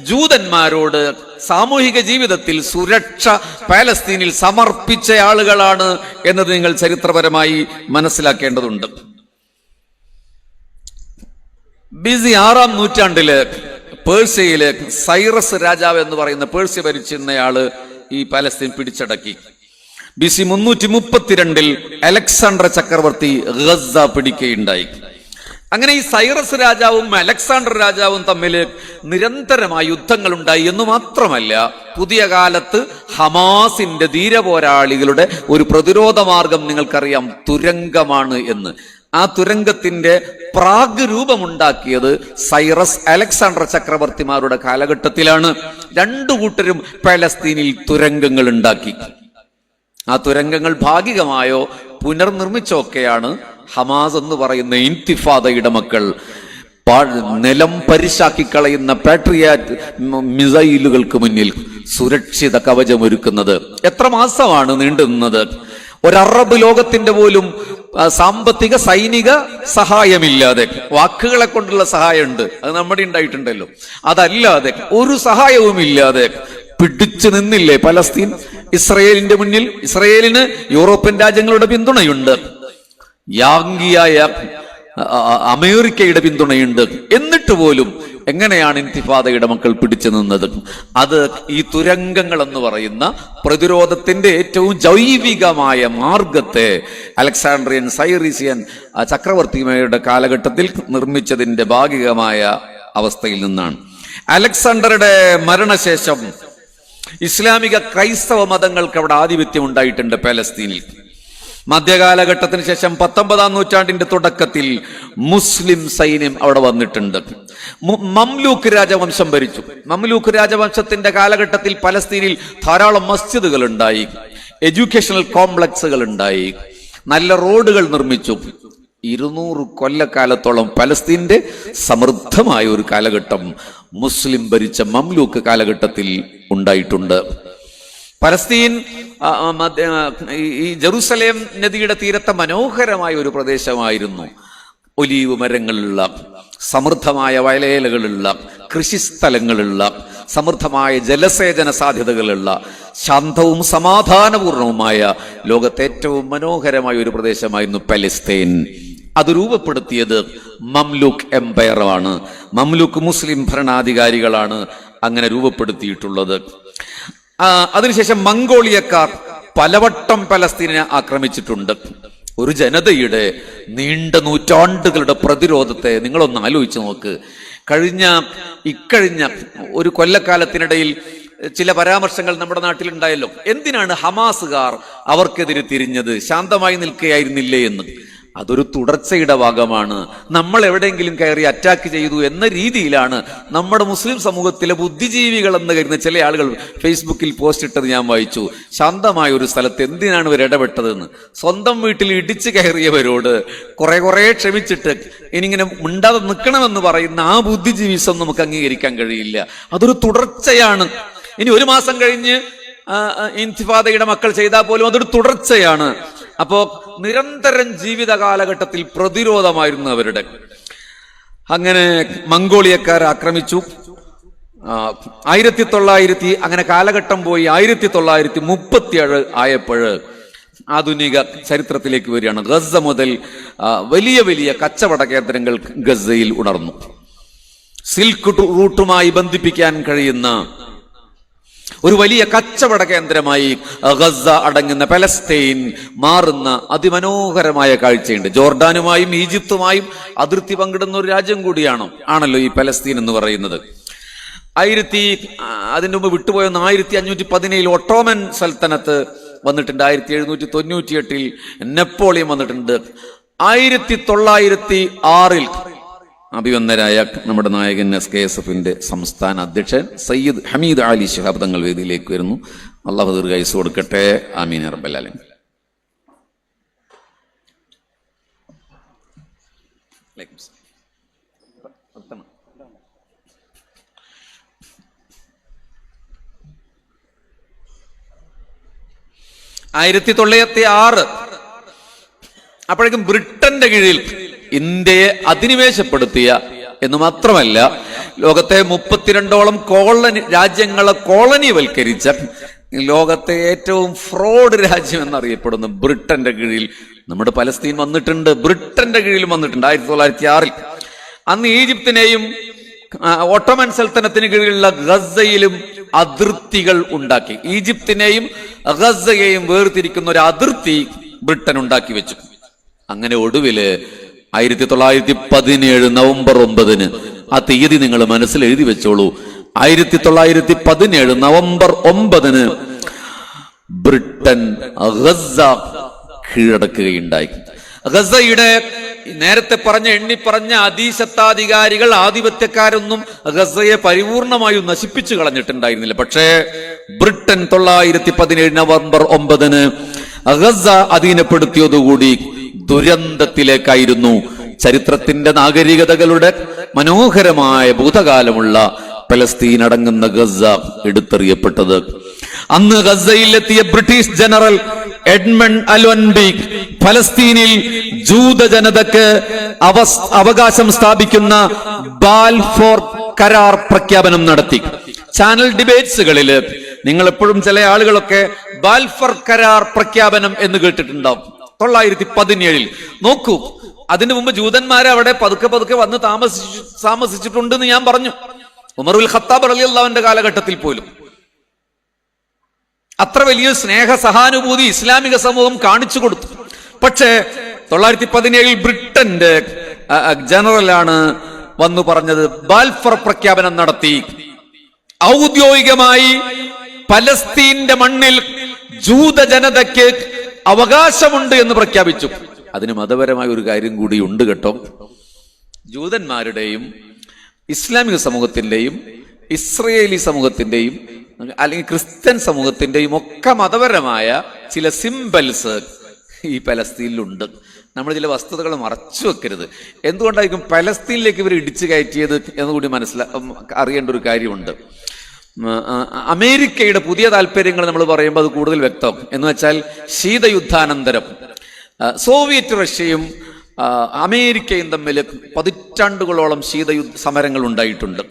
ജൂതന്മാരോട് സാമൂഹിക ജീവിതത്തിൽ സുരക്ഷ പാലസ്തീനിൽ സമർപ്പിച്ച ആളുകളാണ് എന്നത് നിങ്ങൾ ചരിത്രപരമായി മനസ്സിലാക്കേണ്ടതുണ്ട്. ബിസി 6-ാം നൂറ്റാണ്ടില് പേർഷ്യയില് സൈറസ് രാജാവ് എന്ന് പറയുന്ന പേർഷ്യ ഭരിച്ചിരുന്നയാള് ഈ പാലസ്തീൻ പിടിച്ചടക്കി. ബിസി 332 അലക്സാണ്ടർ ചക്രവർത്തി ഗസ പിടിക്കുകയുണ്ടായി. അങ്ങനെ ഈ സൈറസ് രാജാവും അലക്സാണ്ടർ രാജാവും തമ്മിൽ നിരന്തരമായ യുദ്ധങ്ങൾ ഉണ്ടായി എന്ന് മാത്രമല്ല, പുതിയ കാലത്ത് ഹമാസിന്റെ ധീരപോരാളികളുടെ ഒരു പ്രതിരോധ മാർഗം നിങ്ങൾക്കറിയാം, തുരങ്കമാണ് എന്ന്. ആ തുരങ്കത്തിന്റെ പ്രാഗ് രൂപമുണ്ടാക്കിയത് സൈറസ് അലക്സാണ്ടർ ചക്രവർത്തിമാരുടെ കാലഘട്ടത്തിലാണ്. രണ്ടു കൂട്ടരും പലസ്തീനിൽ തുരങ്കങ്ങൾ ഉണ്ടാക്കി. ആ തുരങ്കങ്ങൾ ഭാഗികമായോ പുനർനിർമ്മിച്ചൊക്കെയാണ് ഹമാസ് എന്ന് പറയുന്ന ഇൻതിഫാദയുടെ മക്കൾ നിലം പരിശാക്കി കളയുന്ന പാട്രിയാറ്റ് മിസൈലുകൾക്ക് മുന്നിൽ സുരക്ഷിത കവചമൊരുക്കുന്നത്. എത്ര മാസമാണ് നീണ്ടുനിന്നത്? ഒരറബ് ലോകത്തിന്റെ പോലും സാമ്പത്തിക സൈനിക സഹായമില്ലാതെ, വാക്കുകളെ കൊണ്ടുള്ള സഹായമുണ്ട്, അത് നമ്മുടെ ഉണ്ടായിട്ടുണ്ടല്ലോ, അതല്ലാതെ ഒരു സഹായവും ഇല്ലാതെ പിടിച്ചു നിന്നില്ലേ പലസ്തീൻ ഇസ്രയേലിന്റെ മുന്നിൽ? ഇസ്രയേലിന് യൂറോപ്യൻ രാജ്യങ്ങളുടെ പിന്തുണയുണ്ട്, യാങ്കിയായ അമേരിക്കയുടെ പിന്തുണയുണ്ട്. എന്നിട്ട് പോലും എങ്ങനെയാണ് ഇൻതിഫാദയുടെ മക്കൾ പിടിച്ചു നിന്നത്? അത് ഈ തുരങ്കങ്ങൾ എന്ന് പറയുന്ന പ്രതിരോധത്തിന്റെ ഏറ്റവും ജൈവികമായ മാർഗത്തെ അലക്സാണ്ട്രിയൻ സൈറീസിയൻ ചക്രവർത്തിമാരുടെ കാലഘട്ടത്തിൽ നിർമ്മിച്ചതിന്റെ ഭാഗികമായ അവസ്ഥയിൽ നിന്നാണ്. അലക്സാണ്ടറുടെ മരണശേഷം ഇസ്ലാമിക ക്രൈസ്തവ മതങ്ങൾക്ക് അവിടെ ആധിപത്യം ഉണ്ടായിട്ടുണ്ട് പലസ്തീനിൽ. മധ്യകാലഘട്ടത്തിന് ശേഷം 19-ാം നൂറ്റാണ്ടിന്റെ തുടക്കത്തിൽ മുസ്ലിം സൈന്യം അവിടെ വന്നിട്ടുണ്ട്. മംലൂക്ക് രാജവംശം ഭരിച്ചു. മംലൂക്ക് രാജവംശത്തിന്റെ കാലഘട്ടത്തിൽ പലസ്തീനിൽ ധാരാളം മസ്ജിദുകൾ ഉണ്ടായി, എഡ്യൂക്കേഷണൽ കോംപ്ലക്സുകൾ ഉണ്ടായി, നല്ല റോഡുകൾ നിർമ്മിച്ചു. 200 കൊല്ലക്കാലത്തോളം പലസ്തീന്റെ സമൃദ്ധമായ ഒരു കാലഘട്ടം മുസ്ലിം ഭരിച്ച മംലൂക്ക് കാലഘട്ടത്തിൽ ഉണ്ടായിട്ടുണ്ട്. പലസ്തീൻ ഈ ജെറുസലേം നദിയുടെ തീരത്തെ മനോഹരമായ ഒരു പ്രദേശമായിരുന്നു. ഒലീവ് മരങ്ങളുള്ള, സമൃദ്ധമായ വയലേലകളുള്ള, കൃഷിസ്ഥലങ്ങളുള്ള, സമൃദ്ധമായ ജലസേചന സാധ്യതകളുള്ള, ശാന്തവും സമാധാനപൂർണവുമായ ലോകത്തെ ഏറ്റവും മനോഹരമായ ഒരു പ്രദേശമായിരുന്നു പലസ്തീൻ. അത് രൂപപ്പെടുത്തിയത് മംലൂക്ക് എംപയറാണ്. മംലൂക്ക് മുസ്ലിം ഭരണാധികാരികളാണ് അങ്ങനെ രൂപപ്പെടുത്തിയിട്ടുള്ളത്. അതിനുശേഷം മംഗോളിയക്കാർ പലവട്ടം പലസ്തീനെ ആക്രമിച്ചിട്ടുണ്ട്. ഒരു ജനതയുടെ നീണ്ട നൂറ്റാണ്ടുകളുടെ പ്രതിരോധത്തെ നിങ്ങളൊന്ന് ആലോചിച്ച് നോക്ക്. ഇക്കഴിഞ്ഞ ഒരു കൊല്ലക്കാലത്തിനിടയിൽ ചില പരാമർശങ്ങൾ നമ്മുടെ നാട്ടിലുണ്ടായല്ലോ. എന്തിനാണ് ഹമാസുകാർ അവർക്കെതിരെ തിരിഞ്ഞത്? ശാന്തമായി നിൽക്കുകയായിരുന്നില്ലേ എന്ന്. അതൊരു തുടർച്ചയുടെ ഭാഗമാണ്. നമ്മൾ എവിടെയെങ്കിലും കയറി അറ്റാക്ക് ചെയ്തു എന്ന രീതിയിലാണ് നമ്മുടെ മുസ്ലിം സമൂഹത്തിലെ ബുദ്ധിജീവികൾ എന്ന് കരുതുന്ന ചില ആളുകൾ ഫേസ്ബുക്കിൽ പോസ്റ്റ് ഇട്ടത് ഞാൻ വായിച്ചു. ശാന്തമായ ഒരു സ്ഥലത്ത് എന്തിനാണ് ഇവർ ഇടപെട്ടതെന്ന്. സ്വന്തം വീട്ടിൽ ഇടിച്ചു കയറിയവരോട് കുറെ ക്ഷമിച്ചിട്ട് ഇനിങ്ങനെ മിണ്ടാതെ നിൽക്കണമെന്ന് പറയുന്ന ആ ബുദ്ധിജീവിസം നമുക്ക് അംഗീകരിക്കാൻ കഴിയില്ല. അതൊരു തുടർച്ചയാണ്. ഇനി 1 മാസം കഴിഞ്ഞ് ഇൻതിഫാദയുടെ മക്കൾ ചെയ്താൽ പോലും അതൊരു തുടർച്ചയാണ്. അപ്പോ നിരന്തരം ജീവിത കാലഘട്ടത്തിൽ പ്രതിരോധമായിരുന്നു അവരുടെ. അങ്ങനെ മംഗോളിയക്കാർ ആക്രമിച്ചു. 1900 അങ്ങനെ കാലഘട്ടം പോയി. 1937 ആയപ്പോഴ് ആധുനിക ചരിത്രത്തിലേക്ക് വരികയാണ്. ഗസ മുതൽ വലിയ വലിയ കച്ചവട കേന്ദ്രങ്ങൾ ഗസയിൽ ഉണർന്നു. സിൽക്ക് റൂട്ടുമായി ബന്ധിപ്പിക്കാൻ കഴിയുന്ന ഒരു വലിയ കച്ചവട കേന്ദ്രമായി ഗസ അടങ്ങുന്ന പലസ്തീൻ മാറുന്ന അതിമനോഹരമായ കാഴ്ചയുണ്ട്. ജോർഡാനുമായും ഈജിപ്തുമായും അതിർത്തി പങ്കിടുന്ന ഒരു രാജ്യം ആണല്ലോ ഈ പലസ്തീൻ എന്ന് പറയുന്നത്. അതിന് മുമ്പ് വിട്ടുപോയെന്ന് 1517 ഒട്ടോമൻ സൽത്തനത്ത് വന്നിട്ടുണ്ട്. 1798 നെപ്പോളിയൻ വന്നിട്ടുണ്ട്. 1906 അഭിവന്ദരായ നമ്മുടെ നായകൻ SKSFന്റെ സംസ്ഥാന അധ്യക്ഷൻ സയ്യിദ് ഹമീദ് അലി ശിഹാബ് തങ്ങൾ വേദിയിലേക്ക് വരുന്നു. അള്ളാഹു ദീർഘായുസ്സ് കൊടുക്കട്ടെ. ആമീൻ യാ റബ്ബൽ ആലമീൻ. അപ്പോഴേക്കും ബ്രിട്ടന്റെ കീഴിൽ ഇന്ത്യയെ അധിനിവേശപ്പെടുത്തിയ എന്ന് മാത്രമല്ല, ലോകത്തെ 32ഓളം രാജ്യങ്ങളെ കോളനിവൽക്കരിച്ച ലോകത്തെ ഏറ്റവും ഫ്രോഡ് രാജ്യം എന്നറിയപ്പെടുന്ന ബ്രിട്ടന്റെ കീഴിൽ നമ്മുടെ പലസ്തീൻ വന്നിട്ടുണ്ട്. ബ്രിട്ടന്റെ കീഴിൽ വന്നിട്ടുണ്ട് 1906. അന്ന് ഈജിപ്തിനെയും ഒട്ടോമൻ സൽത്തനത്തിന് കീഴിലുള്ള ഗസയിലും അതിർത്തികൾ ഉണ്ടാക്കി. ഈജിപ്തിനെയും ഗസയെയും വേർതിരിക്കുന്ന ഒരു അതിർത്തി ബ്രിട്ടൻ ഉണ്ടാക്കി വെച്ചു. അങ്ങനെ ഒടുവില് 1917 നവംബർ 9 ആ തീയതി നിങ്ങൾ മനസ്സിൽ എഴുതി വെച്ചോളൂ. 1917 നവംബർ 9 ബ്രിട്ടൻ ഗസ കീഴടക്കുകയുണ്ടായി. ഗസയുടെ നേരത്തെ എണ്ണിപ്പറഞ്ഞ അധീശത്താധികാരികൾ, ആധിപത്യക്കാരൊന്നും ഗസയെ പരിപൂർണമായും നശിപ്പിച്ചു കളഞ്ഞിട്ടുണ്ടായിരുന്നില്ല. പക്ഷേ ബ്രിട്ടൻ 1917 നവംബർ 9 ഗസ അധീനപ്പെടുത്തിയതുകൂടി ദുരന്തത്തിലേക്കായിരുന്നു. ചരിത്രത്തിന്റെ നാഗരികതകളുടെ മനോഹരമായ ഭൂതകാലമുള്ള പലസ്തീൻ അടങ്ങുന്ന ഗസ എടുത്തെറിയപ്പെട്ടത്. അന്ന് ഗസയിലെത്തിയ ബ്രിട്ടീഷ് ജനറൽ എഡ്മണ്ട് അലോൻബീക്ക് ഫലസ്തീനിൽ ജൂത ജനതയ്ക്ക് അവകാശം സ്ഥാപിക്കുന്ന ബാൽഫോർ കരാർ പ്രഖ്യാപനം നടത്തി. ചാനൽ ഡിബേറ്റ്സുകളിൽ നിങ്ങൾ എപ്പോഴും ചില ആളുകളൊക്കെ ബാൽഫോർ കരാർ പ്രഖ്യാപനം എന്ന് കേട്ടിട്ടുണ്ടാവും. 1917 നോക്കൂ, അതിനു മുമ്പ് ജൂതന്മാരെ അവിടെ പതുക്കെ പതുക്കെ വന്ന് താമസിച്ചിട്ടുണ്ടെന്ന് ഞാൻ പറഞ്ഞു. ഉമറുൽ ഖത്താബ് റളിയല്ലാഹുവിന്റെ കാലഘട്ടത്തിൽ പോലും അത്ര വലിയ സ്നേഹ സഹാനുഭൂതി ഇസ്ലാമിക സമൂഹം കാണിച്ചു കൊടുത്തു. പക്ഷേ 1917 ബ്രിട്ടന്റെ ജനറലാണ് വന്നു പറഞ്ഞത്, ബാൽഫർ പ്രഖ്യാപനം നടത്തി. ഔദ്യോഗികമായി പലസ്തീന്റെ മണ്ണിൽ ജൂത ജനതയ്ക്ക് അവകാശമുണ്ട് എന്ന് പ്രഖ്യാപിച്ചു. അതിന് മതപരമായ ഒരു കാര്യം കൂടി ഉണ്ട് കേട്ടോ. ജൂതന്മാരുടെയും ഇസ്ലാമിക സമൂഹത്തിന്റെയും ഇസ്രയേലി സമൂഹത്തിന്റെയും അല്ലെങ്കിൽ ക്രിസ്ത്യൻ സമൂഹത്തിന്റെയും ഒക്കെ മതപരമായ ചില സിംബൽസ് ഈ പലസ്തീനിലുണ്ട്. നമ്മൾ ചില വസ്തുതകൾ മറച്ചു വെക്കരുത്. എന്തുകൊണ്ടായിരിക്കും പലസ്തീനിലേക്ക് ഇവർ ഇടിച്ചു കയറ്റിയത് എന്നുകൂടി അറിയേണ്ട ഒരു കാര്യമുണ്ട്. അമേരിക്കയുടെ പുതിയ താല്പര്യങ്ങൾ നമ്മൾ പറയുമ്പോൾ അത് കൂടുതൽ വ്യക്തം. എന്ന് വെച്ചാൽ ശീതയുദ്ധാനന്തരം സോവിയറ്റ് റഷ്യയും അമേരിക്കയും തമ്മിൽ പതിറ്റാണ്ടുകളോളം സമരങ്ങൾ ഉണ്ടായിട്ടുണ്ട്.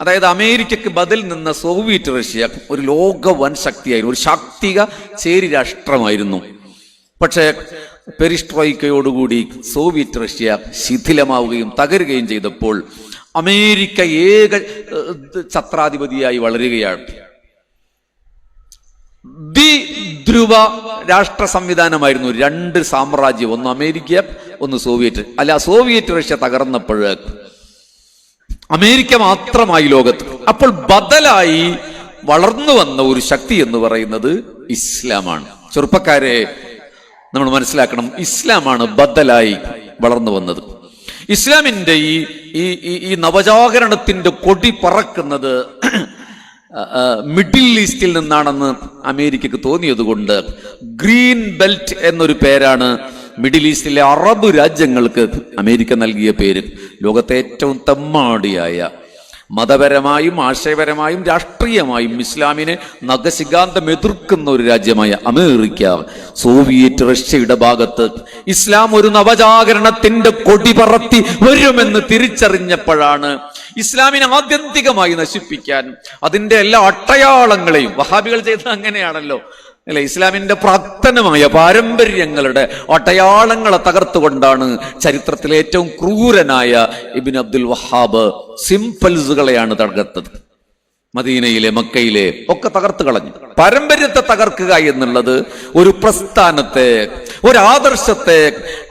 അതായത് അമേരിക്കക്ക് ബദൽ നിന്ന സോവിയറ്റ് റഷ്യ ഒരു ലോക വൻ ശക്തിയായിരുന്നു, ഒരു ശാക്തിക ചേരി രാഷ്ട്രമായിരുന്നു. പക്ഷേ പെരിസ്ട്രോയിക്കയോടുകൂടി സോവിയറ്റ് റഷ്യ ശിഥിലമാവുകയും തകരുകയും ചെയ്തപ്പോൾ അമേരിക്ക ഏക ഛത്രാധിപതിയായി വളരുകയാണ്. ദ്വിധ്രുവ രാഷ്ട്ര സംവിധാനമായിരുന്നു. 2 സാമ്രാജ്യം, ഒന്ന് അമേരിക്ക, ഒന്ന് സോവിയറ്റ്. അല്ല, സോവിയറ്റ് റഷ്യ തകർന്നപ്പോൾ അമേരിക്ക മാത്രമായി ലോകത്ത്. അപ്പോൾ ബദലായി വളർന്നു വന്ന ഒരു ശക്തി എന്ന് പറയുന്നത് ഇസ്ലാമാണ്. ചെറുപ്പക്കാരെ, നമ്മൾ മനസ്സിലാക്കണം, ഇസ്ലാമാണ് ബദലായി വളർന്നു വന്നത്. ഇസ്ലാമിന്റെ ഈ നവജാഗരണത്തിന്റെ കൊടി പറക്കുന്നത് മിഡിൽ ഈസ്റ്റിൽ നിന്നാണെന്ന് അമേരിക്കക്ക് തോന്നിയത് കൊണ്ട് ഗ്രീൻ ബെൽറ്റ് എന്നൊരു പേരാണ് മിഡിൽ ഈസ്റ്റിലെ അറബ് രാജ്യങ്ങൾക്ക് അമേരിക്ക നൽകിയ പേര്. ലോകത്തെ ഏറ്റവും തെമ്മാടിയായ മതപരമായും ആശയപരമായും രാഷ്ട്രീയമായും ഇസ്ലാമിനെ നഖശികാന്തം എതിർക്കുന്ന ഒരു രാജ്യമായ അമേരിക്ക, സോവിയറ്റ് റഷ്യയുടെ ഭാഗത്ത് ഇസ്ലാം ഒരു നവജാഗരണത്തിന്റെ കൊടി പറത്തി വരുമെന്ന് തിരിച്ചറിഞ്ഞപ്പോഴാണ് ഇസ്ലാമിനെ ആത്യന്തികമായി നശിപ്പിക്കാൻ അതിന്റെ എല്ലാ അടയാളങ്ങളെയും, വഹാബികൾ ചെയ്തത് അങ്ങനെയാണല്ലോ അല്ലെ, ഇസ്ലാമിന്റെ പ്രാക്തനമായ പാരമ്പര്യങ്ങളുടെ അടയാളങ്ങളെ തകർത്തുകൊണ്ടാണ് ചരിത്രത്തിലെ ഏറ്റവും ക്രൂരനായ ഇബ്നു അബ്ദുൽ വഹാബ് സിംബൽസുകളെയാണ് തകർത്തത്. മദീനയിലെ, മക്കയിലെ ഒക്കെ തകർത്ത് കളഞ്ഞു. പാരമ്പര്യത്തെ തകർക്കുക എന്നുള്ളത് ഒരു പ്രസ്ഥാനത്തെ, ഒരു ആദർശത്തെ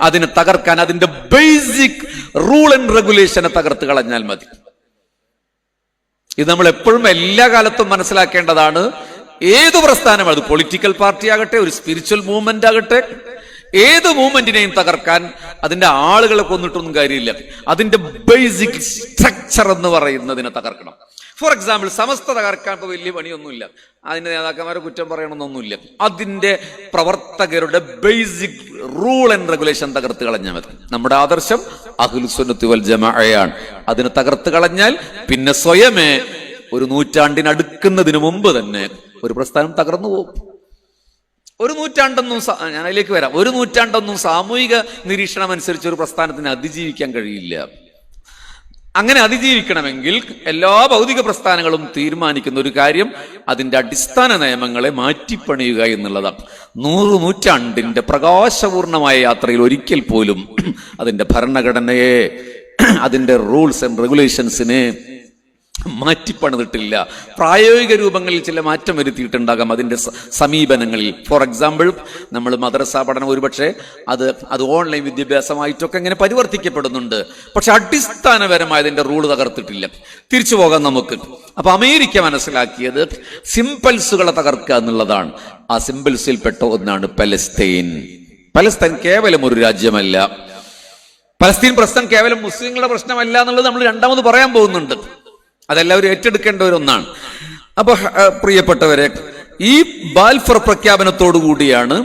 അതിനെ തകർക്കാൻ അതിന്റെ ബേസിക് റൂൾ ആൻഡ് റെഗുലേഷനെ തകർത്ത് കളഞ്ഞാൽ മതി. ഇത് നമ്മൾ എപ്പോഴും എല്ലാ കാലത്തും മനസ്സിലാക്കേണ്ടതാണ്. ഏതു പ്രസ്ഥാനം, അത് പൊളിറ്റിക്കൽ പാർട്ടി ആകട്ടെ, ഒരു സ്പിരിച്വൽ മൂവ്മെന്റ് ആകട്ടെ, ഏത് മൂവ്മെന്റിനെയും തകർക്കാൻ അതിന്റെ ആളുകളെ കൊന്നിട്ടൊന്നും കാര്യമില്ല. അതിന്റെ ബേസിക് സ്ട്രക്ചർ എന്ന് പറയുന്നതിനെ തകർക്കണം. ഫോർ എക്സാമ്പിൾ, സമസ്ത തകർക്കാൻ ഇപ്പോൾ വലിയ പണിയൊന്നുമില്ല, അതിന്റെ നേതാക്കന്മാരെ കുറ്റം പറയണമെന്നൊന്നുമില്ല. അതിന്റെ പ്രവർത്തകരുടെ ബേസിക് റൂൾ ആൻഡ് റെഗുലേഷൻ തകർത്ത് കളഞ്ഞാൽ മതി. നമ്മുടെ ആദർശം അഹ്ലുസുന്നത്തി വൽ ജമാഅയാണ്. അതിനെ തകർത്ത് കളഞ്ഞാൽ പിന്നെ സ്വയമേ ഒരു നൂറ്റാണ്ടിനടുക്കുന്നതിന് മുമ്പ് തന്നെ ഒരു പ്രസ്ഥാനം തകർന്നു പോകും. ഒരു നൂറ്റാണ്ടൊന്നും, ഞാൻ അതിലേക്ക് വരാം, ഒരു നൂറ്റാണ്ടൊന്നും സാമൂഹിക നിരീക്ഷണം അനുസരിച്ച് ഒരു പ്രസ്ഥാനത്തിന് അതിജീവിക്കാൻ കഴിയില്ല. അങ്ങനെ അതിജീവിക്കണമെങ്കിൽ എല്ലാ ഭൗതിക പ്രസ്ഥാനങ്ങളും തീരുമാനിക്കുന്ന ഒരു കാര്യം അതിന്റെ അടിസ്ഥാന നിയമങ്ങളെ മാറ്റിപ്പണിയുക എന്നുള്ളതാണ്. 100 നൂറ്റാണ്ടിന്റെ പ്രകാശപൂർണമായ യാത്രയിൽ ഒരിക്കൽ പോലും അതിന്റെ ഭരണഘടനയെ, അതിന്റെ റൂൾസ് ആൻഡ് റെഗുലേഷൻസിനെ, മാറ്റിപ്പണിതിട്ടില്ല. പ്രായോഗിക രൂപങ്ങളിൽ ചില മാറ്റം വരുത്തിയിട്ടുണ്ടാകാം അതിൻ്റെ സമീപനങ്ങളിൽ. ഫോർ എക്സാമ്പിൾ, നമ്മൾ മദ്രസ പഠനം ഒരുപക്ഷെ അത് ഓൺലൈൻ വിദ്യാഭ്യാസമായിട്ടൊക്കെ ഇങ്ങനെ പരിവർത്തിക്കപ്പെടുന്നുണ്ട്. പക്ഷെ അടിസ്ഥാനപരമായ അതിൻ്റെ റൂള് തകർത്തിട്ടില്ല. തിരിച്ചു പോകാം നമുക്ക്. അപ്പൊ അമേരിക്ക മനസ്സിലാക്കിയത് സിംബൽസുകളെ തകർക്കുക എന്നുള്ളതാണ്. ആ സിംബൽസിൽ പെട്ട ഒന്നാണ് പലസ്തീൻ. പലസ്തീൻ കേവലം ഒരു രാജ്യമല്ല. പലസ്തീൻ പ്രശ്നം കേവലം മുസ്ലിങ്ങളുടെ പ്രശ്നമല്ല എന്നുള്ളത് നമ്മൾ രണ്ടാമത് പറയാൻ പോകുന്നുണ്ട്. അതെല്ലാവരും ഏറ്റെടുക്കേണ്ട ഒന്നാണ്. അപ്പൊ പ്രിയപ്പെട്ടവരെ, ഈ ബാൽഫർ പ്രഖ്യാപനത്തോടു കൂടിയാണ്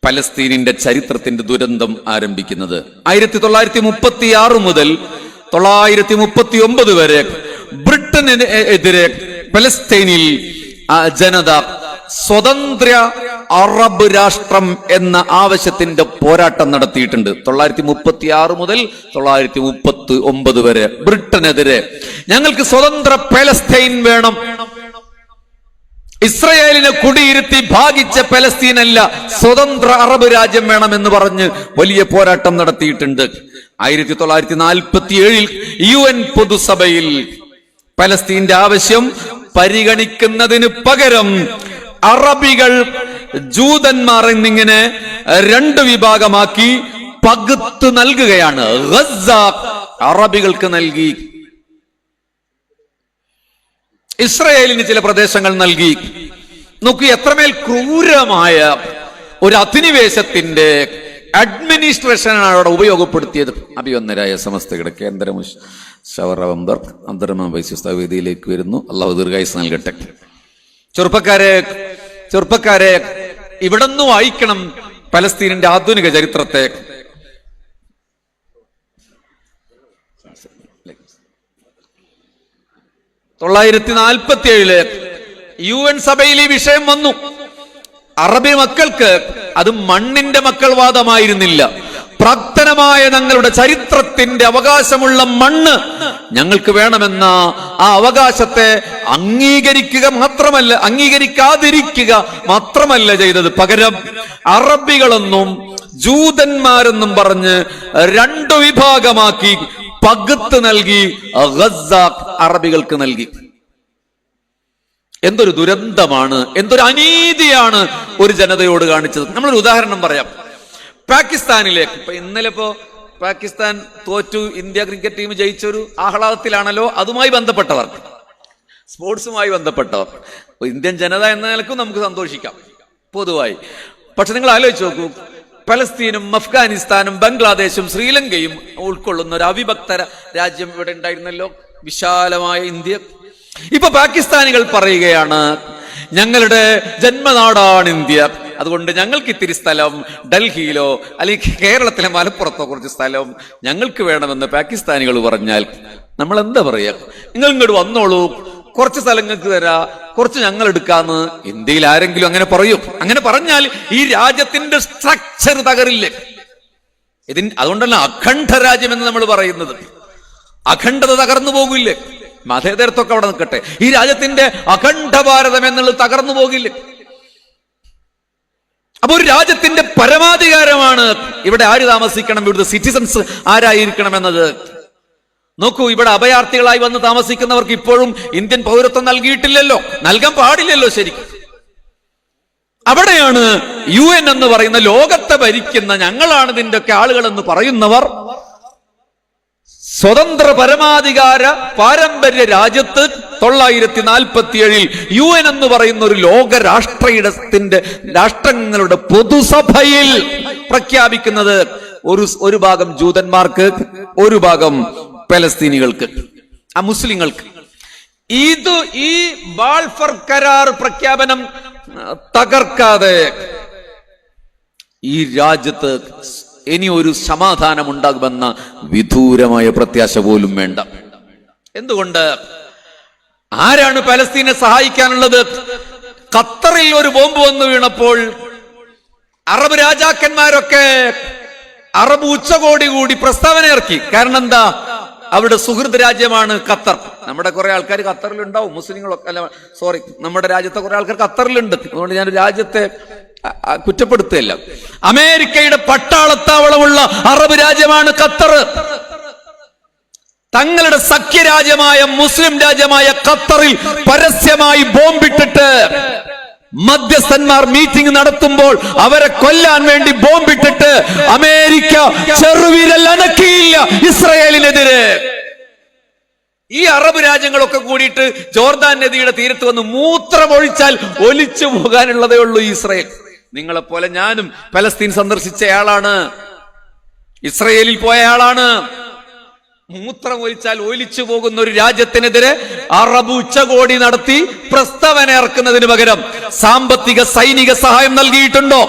പലസ്തീനിന്റെ ചരിത്രത്തിന്റെ ദുരന്തം ആരംഭിക്കുന്നത്. 1936 മുതൽ 1939 വരെ ബ്രിട്ടനെതിരെ പലസ്തീനിൽ ജനത സ്വതന്ത്ര അറബ് രാഷ്ട്രം എന്ന ആവശ്യത്തിന്റെ പോരാട്ടം നടത്തിയിട്ടുണ്ട്. 1936 മുതൽ 1939 വരെ ബ്രിട്ടനെതിരെ ഞങ്ങൾക്ക് സ്വതന്ത്ര പലസ്തീൻ വേണം, ഇസ്രയേലിനെ കുടിയിരുത്തി ഭാഗിച്ച പലസ്തീനല്ല, സ്വതന്ത്ര അറബ് രാജ്യം വേണമെന്ന് പറഞ്ഞ് വലിയ പോരാട്ടം നടത്തിയിട്ടുണ്ട്. 1947 UN പൊതുസഭയിൽ പലസ്തീന്റെ ആവശ്യം പരിഗണിക്കുന്നതിന് പകരം അറബികൾ ജൂതന്മാർ എന്നിങ്ങനെ 2 വിഭാഗമാക്കി പകുത്ത് നൽകുകയാണ്. ഗസ അറബികൾക്ക് നൽകി, ഇസ്രയേലിന് ചില പ്രദേശങ്ങൾ നൽകി. നോക്കൂ എത്രമേൽ ക്രൂരമായ ഒരു അധിനിവേശത്തിന്റെ അഡ്മിനിസ്ട്രേഷനാണ് അവിടെ ഉപയോഗപ്പെടുത്തിയത്. അഭിവന്ദരായ സമസ്തയുടെ കേന്ദ്ര മുശവറ അബ്ദുറഹ്മാൻ ഫൈസി ഉസ്താദ് വേദിയിലേക്ക് വരുന്നു. അള്ളാഹു ദീർഘായുസ്സ് നൽകട്ടെ. ചെറുപ്പക്കാരെ ഇവിടുന്ന് വായിക്കണം പലസ്തീനിന്റെ ആധുനിക ചരിത്രത്തെ. 1947 UN സഭയിൽ ഈ വിഷയം വന്നു. അറബി മക്കൾക്ക് അത് മണ്ണിന്റെ മക്കൾ വാദമായിരുന്നില്ല. പ്രാക്തനമായ ഞങ്ങളുടെ ചരിത്രത്തിന്റെ അവകാശമുള്ള മണ്ണ് ഞങ്ങൾക്ക് വേണമെന്ന ആ അവകാശത്തെ അംഗീകരിക്കാതിരിക്കുക മാത്രമല്ല ചെയ്തത്. പകരം അറബികളെന്നും ജൂതന്മാരെന്നും പറഞ്ഞ് 2 വിഭാഗമാക്കി പകുത്ത് നൽകി. ഗസ അറബികൾക്ക് നൽകി. എന്തൊരു ദുരന്തമാണ്, എന്തൊരു അനീതിയാണ് ഒരു ജനതയോട് കാണിച്ചത്. നമ്മളൊരു ഉദാഹരണം പറയാം. പാകിസ്ഥാനിലേക്ക് ഇന്നലെ പാകിസ്ഥാൻ തോറ്റു, ഇന്ത്യ ക്രിക്കറ്റ് ടീം ജയിച്ചൊരു ആഹ്ലാദത്തിലാണല്ലോ. അതുമായി ബന്ധപ്പെട്ടവർ, സ്പോർട്സുമായി ബന്ധപ്പെട്ടവർ, ഇന്ത്യൻ ജനത എന്ന നിലക്കും നമുക്ക് സന്തോഷിക്കാം പൊതുവായി. പക്ഷെ നിങ്ങൾ ആലോചിച്ച് നോക്കൂ, പലസ്തീനും അഫ്ഗാനിസ്ഥാനും ബംഗ്ലാദേശും ശ്രീലങ്കയും ഉൾക്കൊള്ളുന്ന ഒരു അവിഭക്ത രാജ്യം ഇവിടെ ഉണ്ടായിരുന്നല്ലോ, വിശാലമായ ഇന്ത്യ. ഇപ്പൊ പാകിസ്ഥാനികൾ പറയുകയാണ് ഞങ്ങളുടെ ജന്മനാടാണ് ഇന്ത്യ, അതുകൊണ്ട് ഞങ്ങൾക്ക് ഇത്തിരി സ്ഥലം ഡൽഹിയിലോ അല്ലെങ്കിൽ കേരളത്തിലെ മലപ്പുറത്തോ കുറച്ച് സ്ഥലം ഞങ്ങൾക്ക് വേണമെന്ന് പാകിസ്ഥാനികൾ പറഞ്ഞാൽ നമ്മൾ എന്താ പറയാ? നിങ്ങൾ ഇങ്ങോട്ട് വന്നോളൂ, കുറച്ച് സ്ഥലം നിങ്ങൾക്ക് തരാ, കുറച്ച് ഞങ്ങൾ എടുക്കാന്ന് ഇന്ത്യയിൽ ആരെങ്കിലും അങ്ങനെ പറയും? അങ്ങനെ പറഞ്ഞാൽ ഈ രാജ്യത്തിന്റെ സ്ട്രക്ചർ തകരില്ലേ? അതുകൊണ്ടല്ല അഖണ്ഡ രാജ്യം എന്ന് നമ്മൾ പറയുന്നത്. അഖണ്ഡത തകർന്നു പോകില്ലേ? മതേതരത്വമൊക്കെ അവിടെ നിൽക്കട്ടെ, ഈ രാജ്യത്തിന്റെ അഖണ്ഡ ഭാരതം എന്നുള്ളത് തകർന്നു പോകില്ലേ? അപ്പൊ ഒരു രാജ്യത്തിന്റെ പരമാധികാരമാണ് ഇവിടെ ആര് താമസിക്കണം, ഇവിടുത്തെ സിറ്റിസൺസ് ആരായിരിക്കണം എന്നത്. നോക്കൂ, ഇവിടെ അഭയാർത്ഥികളായി വന്ന് താമസിക്കുന്നവർക്ക് ഇപ്പോഴും ഇന്ത്യൻ പൗരത്വം നൽകിയിട്ടില്ലല്ലോ, നൽകാൻ പാടില്ലല്ലോ ശരിക്കും. അവിടെയാണ് UN എന്ന് പറയുന്ന ലോകത്തെ ഭരിക്കുന്ന ഞങ്ങളാണ് ഇതിന്റെ ഒക്കെ ആളുകൾ എന്ന് പറയുന്നവർ സ്വതന്ത്ര പരമാധികാര പാരമ്പര്യ രാജ്യത്ത് 1947 UN എന്ന് പറയുന്ന ഒരു ലോക രാഷ്ട്രങ്ങളുടെ പൊതുസഭയിൽ പ്രഖ്യാപിക്കുന്നത് ഒരു ഭാഗം ജൂതന്മാർക്ക്, ഒരു ഭാഗം പലസ്തീനികൾക്ക്, മുസ്ലിങ്ങൾക്ക്. ഈ ബാൽഫർ കരാർ പ്രഖ്യാപനം തകർക്കാതെ ഈ രാജ്യത്ത് ഇനി ഒരു സമാധാനം ഉണ്ടാകുമെന്ന വിദൂരമായ പ്രത്യാശ പോലും വേണ്ട. എന്തുകൊണ്ട്? ആരാണ് പലസ്തീനെ സഹായിക്കാനുള്ളത്? ഖത്തറിൽ ഒരു ബോംബ് വന്നു വീണപ്പോൾ അറബ് രാജാക്കന്മാരൊക്കെ അറബ് ഉച്ചകോടി കൂടി പ്രസ്താവന ഇറക്കി. കാരണം എന്താ? അവിടെ സുഹൃത്ത് രാജ്യമാണ് ഖത്തർ. നമ്മുടെ കുറെ ആൾക്കാർ ഖത്തറിലുണ്ടാവും, മുസ്ലിങ്ങളൊക്കെ നമ്മുടെ രാജ്യത്തെ കുറെ ആൾക്കാർ ഖത്തറിലുണ്ട്. അതുകൊണ്ട് ഞാൻ രാജ്യത്തെ കുറ്റപ്പെടുത്തുകയല്ല. അമേരിക്കയുടെ പട്ടാളത്താവളമുള്ള അറബ് രാജ്യമാണ് ഖത്തർ. തങ്ങളുടെ സഖ്യരാജ്യമായ മുസ്ലിം രാജ്യമായ ഖത്തറിൽ പരസ്യമായി ബോംബിട്ടിട്ട് മധ്യസ്ഥന്മാർ മീറ്റിംഗ് നടത്തുമ്പോൾ അവരെ കൊല്ലാൻ വേണ്ടി ബോംബിട്ടിട്ട് അമേരിക്ക ചെറുവിരൽ അനക്കിയില്ല ഇസ്രയേലിനെതിരെ. ഈ അറബ് രാജ്യങ്ങളൊക്കെ കൂടിയിട്ട് ജോർദാൻ നദിയുടെ തീരത്ത് വന്ന് മൂത്രമൊഴിച്ചാൽ ഒലിച്ചു പോകാനുള്ളതേ ഉള്ളൂ ഇസ്രയേൽ. നിങ്ങളെപ്പോലെ ഞാനും പലസ്തീൻ സന്ദർശിച്ചയാളാണ്, ഇസ്രയേലിൽ പോയയാളാണ്. മൂത്രം ഒലിച്ചാൽ ഒലിച്ചു പോകുന്ന ഒരു രാജ്യത്തിനെതിരെ അറബ് ഉച്ചകോടി നടത്തി പ്രസ്താവന ഇറക്കുന്നതിന് പകരം സാമ്പത്തിക സൈനിക സഹായം നൽകിയിട്ടുണ്ടോ?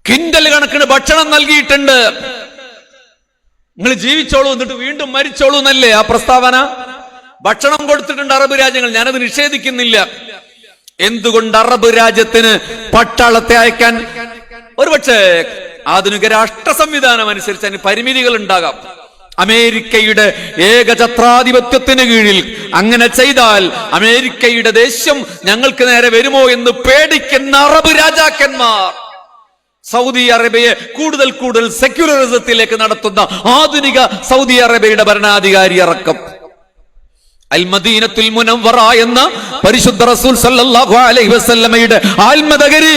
കിൻഡൽ കണക്കിന് ഭക്ഷണം നൽകിയിട്ടുണ്ട്. നിങ്ങൾ ജീവിച്ചോളൂ എന്നിട്ട് വീണ്ടും മരിച്ചോളൂ എന്നല്ലേ ആ പ്രസ്താവന? ഭക്ഷണം കൊടുത്തിട്ടുണ്ട് അറബ് രാജ്യങ്ങൾ, ഞാനത് നിഷേധിക്കുന്നില്ല. എന്തുകൊണ്ട് അറബ് രാജ്യത്തിന് പട്ടാളത്തെ അയക്കാൻ? ഒരുപക്ഷെ ആധുനിക രാഷ്ട്ര സംവിധാനം അനുസരിച്ച് അതിന് പരിമിതികൾ ഉണ്ടാകാം. അമേരിക്കയുടെ ഏകഛത്രാധിപത്യത്തിന് കീഴിൽ അങ്ങനെ ചെയ്താൽ അമേരിക്കയുടെ ദേഷ്യം ഞങ്ങൾക്ക് നേരെ വരുമോ എന്ന് പേടിക്കുന്ന അറബ് രാജാക്കന്മാർ സൗദി അറേബ്യയെ കൂടുതൽ കൂടുതൽ സെക്യുലറിസത്തിലേക്ക് നടത്തുന്ന ആധുനിക സൗദി അറേബ്യയുടെ ഭരണാധികാരി ഇറക്കം അൽ മദീനത്തുൽ മുനവ്വറ എന്ന പരിശുദ്ധ റസൂൽ സല്ലല്ലാഹു അലൈഹി വസല്ലമയുടെ ആത്മനഗരി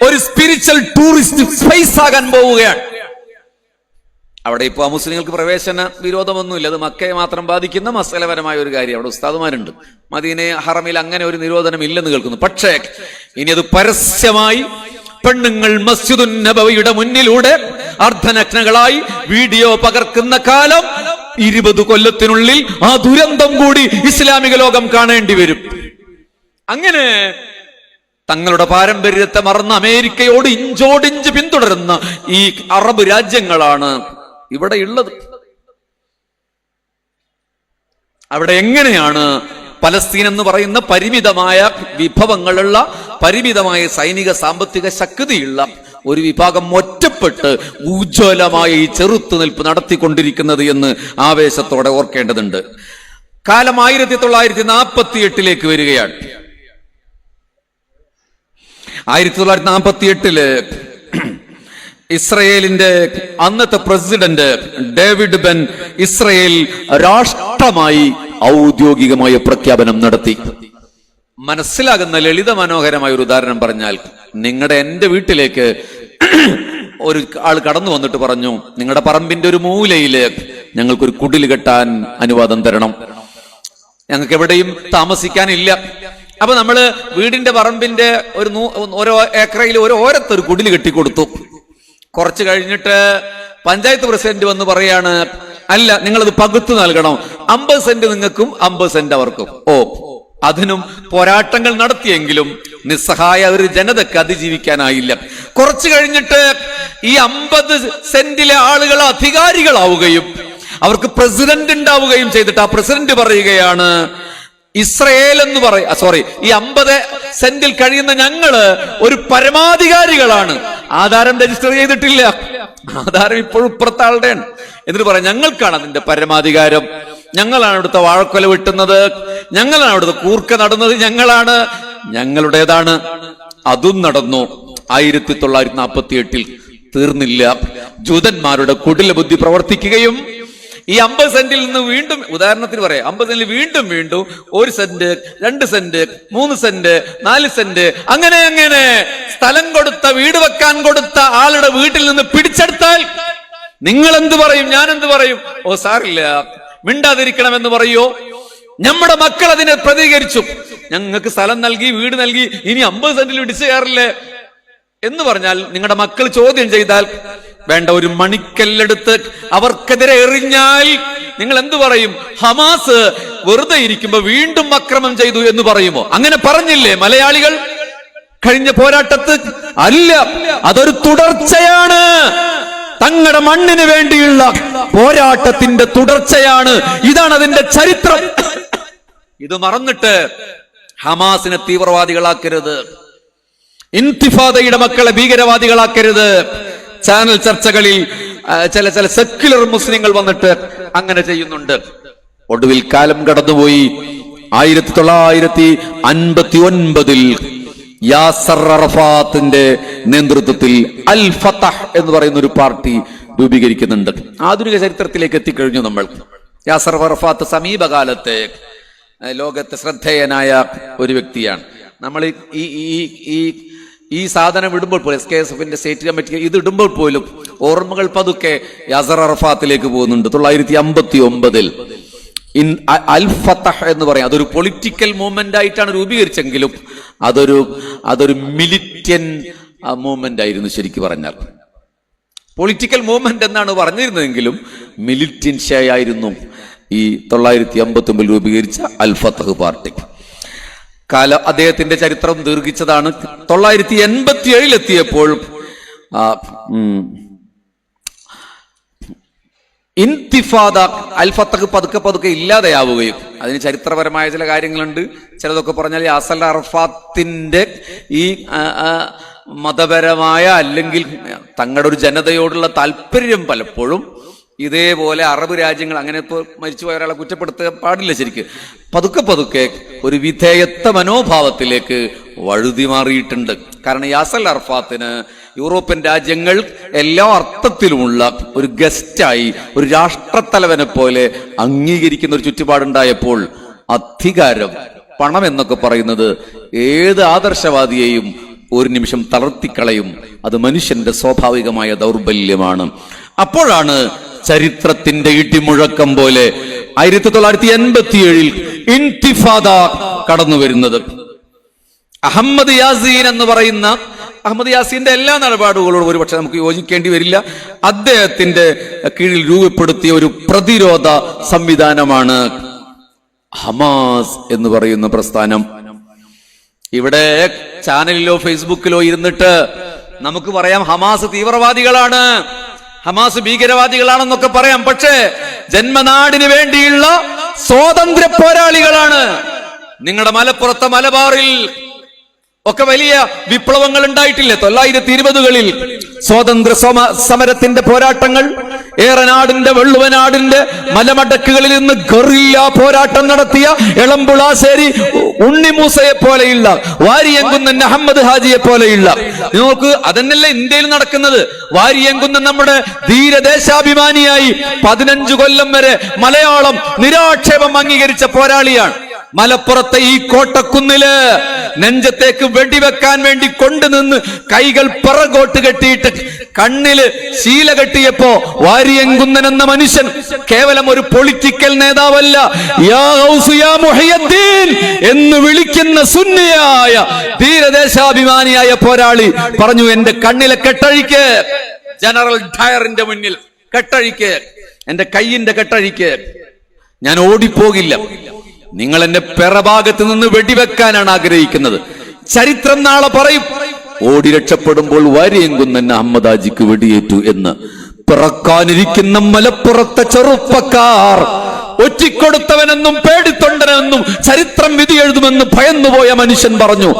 ഒരു സ്പിരിച്വൽ ടൂറിസ്റ്റ് സ്പേസ് ആകാൻ പോവുകയാണ്. അവിടെ ഇപ്പോൾ മുസ്ലിങ്ങൾക്ക് പ്രവേശന വിരോധമൊന്നുമില്ല, അത് മക്കയെ മാത്രം ബാധിക്കുന്ന മസലപരമായ ഒരു കാര്യം. അവിടെ ഉസ്താദുമാരുണ്ട്. മദീനെ ഹറമിൽ അങ്ങനെ ഒരു നിരോധനം ഇല്ലെന്ന് കേൾക്കുന്നു. പക്ഷേ ഇനി അത് പരസ്യമായി പെണ്ണുങ്ങൾ മസ്ജിദുൻ നബവിയുടെ മുന്നിലൂടെ അർദ്ധനഗ്നകളായി വീഡിയോ പകർക്കുന്ന കാലം 20 കൊല്ലത്തിനുള്ളിൽ ആ ദുരന്തം കൂടി ഇസ്ലാമിക ലോകം കാണേണ്ടി വരും. അങ്ങനെ തങ്ങളുടെ പാരമ്പര്യത്തെ മറന്ന് അമേരിക്കയോട് ഇഞ്ചോടിഞ്ച് പിന്തുടരുന്ന ഈ അറബ് രാജ്യങ്ങളാണ് ഇവിടെ ഉള്ളത്. അവിടെ എങ്ങനെയാണ് പലസ്തീൻ എന്ന് പറയുന്ന പരിമിതമായ വിഭവങ്ങളുള്ള, പരിമിതമായ സൈനിക സാമ്പത്തിക ശക്തിയുള്ള ഒരു വിഭാഗം ഒറ്റപ്പെട്ട് ഉജ്ജ്വലമായ ഈ ചെറുത്തുനിൽപ്പ് നടത്തിക്കൊണ്ടിരിക്കുന്നത് എന്ന് ആവേശത്തോടെ ഓർക്കേണ്ടതുണ്ട്. കാലം 1948 വരികയാണ്. 1948 ഇസ്രയേലിന്റെ അന്നത്തെ പ്രസിഡന്റ് ഡേവിഡ് ബെൻ ഇസ്രയേൽ രാഷ്ട്രമായി ഔദ്യോഗികമായ പ്രഖ്യാപനം നടത്തി. മനസ്സിലാകുന്ന ലളിത മനോഹരമായ ഒരു ഉദാഹരണം പറഞ്ഞാൽ, എന്റെ വീട്ടിലേക്ക് ഒരു ആൾ കടന്നു വന്നിട്ട് പറഞ്ഞു, നിങ്ങളുടെ പറമ്പിന്റെ ഒരു മൂലയില് ഞങ്ങൾക്കൊരു കുടിൽ കെട്ടാൻ അനുവാദം തരണം, ഞങ്ങൾക്ക് എവിടെയും താമസിക്കാനില്ല. അപ്പൊ നമ്മള് വീടിന്റെ പറമ്പിന്റെ ഓരോ ഏക്കറയിൽ ഒരു ഓരത്തൊരു കുടിൽ കെട്ടിക്കൊടുത്തു. കുറച്ച് കഴിഞ്ഞിട്ട് പഞ്ചായത്ത് പ്രസിഡന്റ് വന്ന് പറയാണ്, അല്ല നിങ്ങളത് പകുത്തു നൽകണം, 50 സെന്റ് നിങ്ങൾക്കും 50 സെന്റ് അവർക്കും. അതിനും പോരാട്ടങ്ങൾ നടത്തിയെങ്കിലും നിസ്സഹായ ഒരു ജനതക്ക് അതിജീവിക്കാനായില്ല. കുറച്ചു കഴിഞ്ഞിട്ട് ഈ 50 സെന്റിലെ ആളുകൾ അധികാരികളാവുകയും അവർക്ക് പ്രസിഡന്റ് ഉണ്ടാവുകയും ചെയ്തിട്ട് ആ പ്രസിഡന്റ് പറയുകയാണ്, ഇസ്രയേൽ എന്ന് ഈ 50 സെന്റിൽ കഴിയുന്ന ഞങ്ങള് ഒരു പരമാധികാരികളാണ്. ആധാരം രജിസ്റ്റർ ചെയ്തിട്ടില്ല, ആധാരം ഇപ്പോഴും ഇപ്പുറത്താളുടെയാണ്. എന്നിട്ട് പറയാം, ഞങ്ങൾക്കാണ് അതിന്റെ പരമാധികാരം, ഞങ്ങളാണ് ഇവിടുത്തെ വാഴക്കൊല വെട്ടുന്നത്, ഞങ്ങളാണ് ഇവിടുത്തെ കൂർക്ക നടുന്നത്, ഞങ്ങളുടേതാണ്. അതും നടന്നു. 1948 തീർന്നില്ല. ജൂതന്മാരുടെ കുടില ബുദ്ധി പ്രവർത്തിക്കുകയും ഈ 50 സെന്റിൽ നിന്ന് വീണ്ടും, ഉദാഹരണത്തിന് പറയാം, 50 സെന്റിൽ വീണ്ടും 1 സെന്റ്, 2 സെന്റ്, 3 സെന്റ്, 4 സെന്റ്, അങ്ങനെ സ്ഥലം കൊടുത്ത, വീട് വെക്കാൻ കൊടുത്ത ആളുടെ വീട്ടിൽ നിന്ന് പിടിച്ചെടുത്താൽ നിങ്ങൾ എന്ത് പറയും? ഞാൻ എന്ത് പറയും? സാറില്ല, മിണ്ടാതിരിക്കണമെന്ന് പറയോ? നമ്മുടെ മക്കൾ അതിനെ പ്രതികരിച്ചു. ഞങ്ങൾക്ക് സ്ഥലം നൽകി, വീട് നൽകി, ഇനി 50 സെന്റിൽ ഇടിച്ചു കയറില്ലേ എന്ന് പറഞ്ഞാൽ നിങ്ങളുടെ മക്കൾ ചോദ്യം ചെയ്താൽ വേണ്ട, ഒരു മണിക്കല്ലെടുത്ത് അവർക്കെതിരെ എറിഞ്ഞാൽ നിങ്ങൾ എന്തു പറയും? ഹമാസ് വെറുതെ ഇരിക്കുമ്പോ വീണ്ടും അക്രമം ചെയ്തു എന്ന് പറയുമോ? അങ്ങനെ പറഞ്ഞില്ലേ മലയാളികൾ കഴിഞ്ഞ പോരാട്ടത്ത്? അല്ല, അതൊരു തുടർച്ചയാണ്. തങ്ങളുടെ മണ്ണിന് വേണ്ടിയുള്ള പോരാട്ടത്തിന്റെ തുടർച്ചയാണ്. ഇതാണ് അതിന്റെ ചരിത്രം. ഇത് മറന്നിട്ട് ഹമാസിനെ തീവ്രവാദികളാക്കരുത്, ഇൻതിഫാദയുടെ മക്കളെ ഭീകരവാദികളാക്കരുത്. ചാനൽ ചർച്ചകളിൽ ചില സെക്യുലർ മുസ്ലിങ്ങൾ വന്നിട്ട് അങ്ങനെ ചെയ്യുന്നുണ്ട്. ഒടുവിൽ കാലം കടന്നുപോയി. 1959 യാസർ അറഫാത്തിന്റെ നേതൃത്വത്തിൽ അൽ ഫതഹ് എന്ന് പറയുന്ന ഒരു പാർട്ടി രൂപീകരിക്കുന്നുണ്ട്. ആധുനിക ചരിത്രത്തിലേക്ക് എത്തിക്കഴിഞ്ഞു നമ്മൾ. യാസർ അറഫാത്ത് സമീപകാലത്തെ ലോകത്തെ ശ്രദ്ധേയനായ ഒരു വ്യക്തിയാണ്. നമ്മൾ ഈ സാധനം ഇടുമ്പോൾ പോലും SKSFന്റെ സ്റ്റേറ്റ് കമ്മിറ്റി ഇത് ഇടുമ്പോൾ പോലും ഓർമ്മകൾ പതുക്കെ യാസർ അറഫാത്തിലേക്ക് പോകുന്നുണ്ട്. 1959 അൽ ഫതഹ് എന്ന് പറയാം. അതൊരു പൊളിറ്റിക്കൽ മൂവ്മെന്റ് ആയിട്ടാണ് രൂപീകരിച്ചെങ്കിലും അതൊരു മിലിറ്റൻ മൂവ്മെന്റ് ആയിരുന്നു. ശരിക്കും പറഞ്ഞാൽ പൊളിറ്റിക്കൽ മൂവ്മെന്റ് എന്നാണ് പറഞ്ഞിരുന്നതെങ്കിലും മിലിറ്റൻഷ്യ ആയിരുന്നു ഈ 1959 രൂപീകരിച്ച അൽ ഫതഹ് പാർട്ടി. അദ്ദേഹത്തിന്റെ ചരിത്രം ദീർഘിച്ചതാണ്. 1987 എത്തിയപ്പോൾ ഇൻതിഫാദ അൽ ഫതഹ് പതുക്കെ ഇല്ലാതെയാവുകയും, അതിന് ചരിത്രപരമായ ചില കാര്യങ്ങളുണ്ട്. ചിലതൊക്കെ പറഞ്ഞാൽ യാസർ അറഫാത്തിന്റെ ഈ മതപരമായ അല്ലെങ്കിൽ തങ്ങളുടെ ഒരു ജനതയോടുള്ള താല്പര്യം പലപ്പോഴും ഇതേപോലെ അറബ് രാജ്യങ്ങൾ, അങ്ങനെ ഇപ്പോൾ മരിച്ചുപോയ ഒരാളെ കുറ്റപ്പെടുത്താൻ പാടില്ല. ശരിക്ക് പതുക്കെ ഒരു വിധേയത്വ മനോഭാവത്തിലേക്ക് വഴുതി മാറിയിട്ടുണ്ട്. കാരണം യാസർ അറഫാത്തിന് യൂറോപ്യൻ രാജ്യങ്ങൾ എല്ലാ അർത്ഥത്തിലുമുള്ള ഒരു ഗസ്റ്റായി, ഒരു രാഷ്ട്രത്തലവനെ പോലെ അംഗീകരിക്കുന്ന ഒരു ചുറ്റുപാടുണ്ടായപ്പോൾ അധികാരം, പണം എന്നൊക്കെ പറയുന്നത് ഏത് ആദർശവാദിയെയും ഒരു നിമിഷം തളർത്തിക്കളയും. അത് മനുഷ്യന്റെ സ്വാഭാവികമായ ദൗർബല്യമാണ്. അപ്പോഴാണ് ചരിത്രത്തിന്റെ ഇടിമുഴക്കം പോലെ 1987 ഇൻതിഫാദ കടന്നു വരുന്നത്. അഹമ്മദ് യാസീൻ എന്ന് പറയുന്ന, അഹമ്മദ് യാസീന്റെ എല്ലാ നിലപാടുകളോടും ഒരുപക്ഷെ നമുക്ക് യോജിക്കേണ്ടി വരില്ല. അദ്ദേഹത്തിന്റെ കീഴിൽ രൂപപ്പെടുത്തിയ ഒരു പ്രതിരോധ സംവിധാനമാണ് ഹമാസ് എന്ന് പറയുന്ന പ്രസ്ഥാനം. ഇവിടെ ചാനലിലോ ഫേസ്ബുക്കിലോ ഇരുന്നിട്ട് നമുക്ക് പറയാം ഹമാസ് തീവ്രവാദികളാണ്, ഹമാസ് ഭീകരവാദികളാണെന്നൊക്കെ പറയാം. പക്ഷേ ജന്മനാടിന് വേണ്ടിയുള്ള സ്വാതന്ത്ര്യ പോരാളികളാണ്. നിങ്ങളുടെ മലപ്പുറത്തെ മലബാറിൽ ഒക്കെ വലിയ വിപ്ലവങ്ങൾ ഉണ്ടായിട്ടില്ലേ? 1920കളിൽ സ്വാതന്ത്ര്യ സമരത്തിന്റെ പോരാട്ടങ്ങൾ, ഏറനാടിന്റെ വെള്ളുവനാടിന്റെ മലമടക്കുകളിൽ നിന്ന് ഗറില്ല പോരാട്ടം നടത്തിയ എളമ്പുളാശ്ശേരി ഉണ്ണിമൂസയെ പോലെയുള്ള, വാരിയങ്കുന്നൻ അഹമ്മദ് ഹാജിയെ പോലെയുള്ള, നോക്ക് അതന്നല്ലേ ഇന്ത്യയിൽ നടക്കുന്നത്. വാരിയങ്കുന്നൻ നമ്മുടെ ധീരദേശാഭിമാനിയായി 15 കൊല്ലം വരെ മലയാളം നിരാക്ഷേപം അംഗീകരിച്ച പോരാളിയാണ്. മലപ്പുറത്തെ ഈ കോട്ടക്കുന്നില് നെഞ്ചത്തേക്ക് വെടിവെക്കാൻ വേണ്ടി കൊണ്ടുനിന്ന് കൈകൾ പിറകോട്ട് കെട്ടിയിട്ട് കണ്ണില് ശീല കെട്ടിയപ്പോ വാരിയങ്കുന്നൻ എന്ന മനുഷ്യൻ കേവലം ഒരു പൊളിറ്റിക്കൽ നേതാവല്ല, യാ ഗൗസ് യാ മുഹിയുദ്ദീൻ എന്ന് വിളിക്കുന്ന സുന്നിയായ ധീരദേശാഭിമാനിയായ പോരാളി പറഞ്ഞു, എന്റെ കണ്ണിലെ കെട്ടഴിക്ക്, ജനറൽ ഡയറിന്റെ മുന്നിൽ കെട്ടഴിക്ക്, എന്റെ കയ്യിന്റെ കെട്ടഴിക്ക്, ഞാൻ ഓടിപ്പോകില്ല. നിങ്ങൾ എന്റെ പിറഭാഗത്ത് നിന്ന് വെടിവെക്കാനാണ് ആഗ്രഹിക്കുന്നത്. ചരിത്രം നാളെ പറയും, ഓടി രക്ഷപ്പെടുമ്പോൾ വാരിയങ്കുന്നൻ അഹമ്മദ് ഹാജിക്ക് വെടിയേറ്റു എന്ന്. പിറക്കാനിരിക്കുന്ന മലപ്പുറത്തെ ചെറുപ്പക്കാർ ഒറ്റിക്കൊടുത്തവനെന്നും പേടിത്തൊണ്ടനെന്നും ചരിത്രം വിധി എഴുതുമെന്ന് ഭയന്നുപോയ മനുഷ്യൻ പറഞ്ഞു,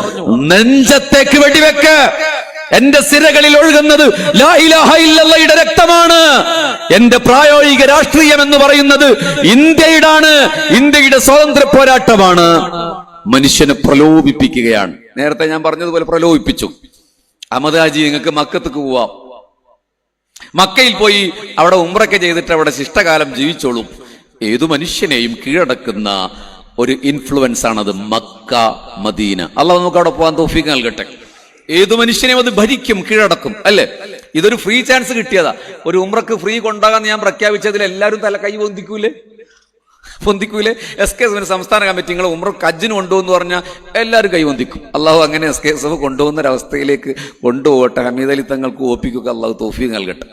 നെഞ്ചത്തേക്ക് വെടിവെക്ക്, എന്റെ സിരകളിൽ ഒഴുകുന്നത് ലാ ഇലാഹ ഇല്ലല്ലാഹയുടെ രക്തമാണ്. എന്റെ പ്രായോഗിക രാഷ്ട്രീയം എന്ന് പറയുന്നത് ഇന്ത്യയുടെയാണ്, ഇന്ത്യയുടെ സ്വാതന്ത്ര്യ പോരാട്ടമാണ്. മനുഷ്യനെ പ്രലോഭിപ്പിക്കുകയാണ്. നേരത്തെ ഞാൻ പറഞ്ഞതുപോലെ പ്രലോഭിപ്പിച്ചു. അഹമ്മദ് ഹാജി, നിങ്ങൾക്ക് മക്കത്തേക്ക് പോവാം, മക്കയിൽ പോയി അവിടെ ഉംറയൊക്കെ ചെയ്തിട്ട് അവിടെ ശിഷ്ടകാലം ജീവിച്ചോളും. ഏതു മനുഷ്യനെയും കീഴടക്കുന്ന ഒരു ഇൻഫ്ലുവൻസ് ആണത് മക്ക, മദീന. അല്ലാഹു നമുക്ക് അവിടെ പോകാൻ തൗഫീഖ് നൽകട്ടെ. ഏതു മനുഷ്യനെയും അത് ഭരിക്കും, കീഴടക്കും, അല്ലേ? ഇതൊരു ഫ്രീ ചാൻസ് കിട്ടിയതാ. ഒരു ഉംറക്ക് ഫ്രീ കൊണ്ടാകാന്ന് ഞാൻ പ്രഖ്യാപിച്ചതിൽ എല്ലാവരും തല കൈ പൊന്തിക്കൂലേ? SKSF സംസ്ഥാന കമ്മിറ്റി നിങ്ങൾ ഉംറക്ക് ഹജ്ജിന് കൊണ്ടുപോകുന്നു പറഞ്ഞാൽ എല്ലാവരും കൈ പൊന്തിക്കും. അള്ളാഹു അങ്ങനെ SKSF കൊണ്ടുപോകുന്ന ഒരവസ്ഥയിലേക്ക് കൊണ്ടുപോകട്ടെ. ഹമീദ് അലി തങ്ങൾക്ക് ഓപ്പിക്കുക, അള്ളാഹു തൗഫീഖ് നൽകട്ടെ.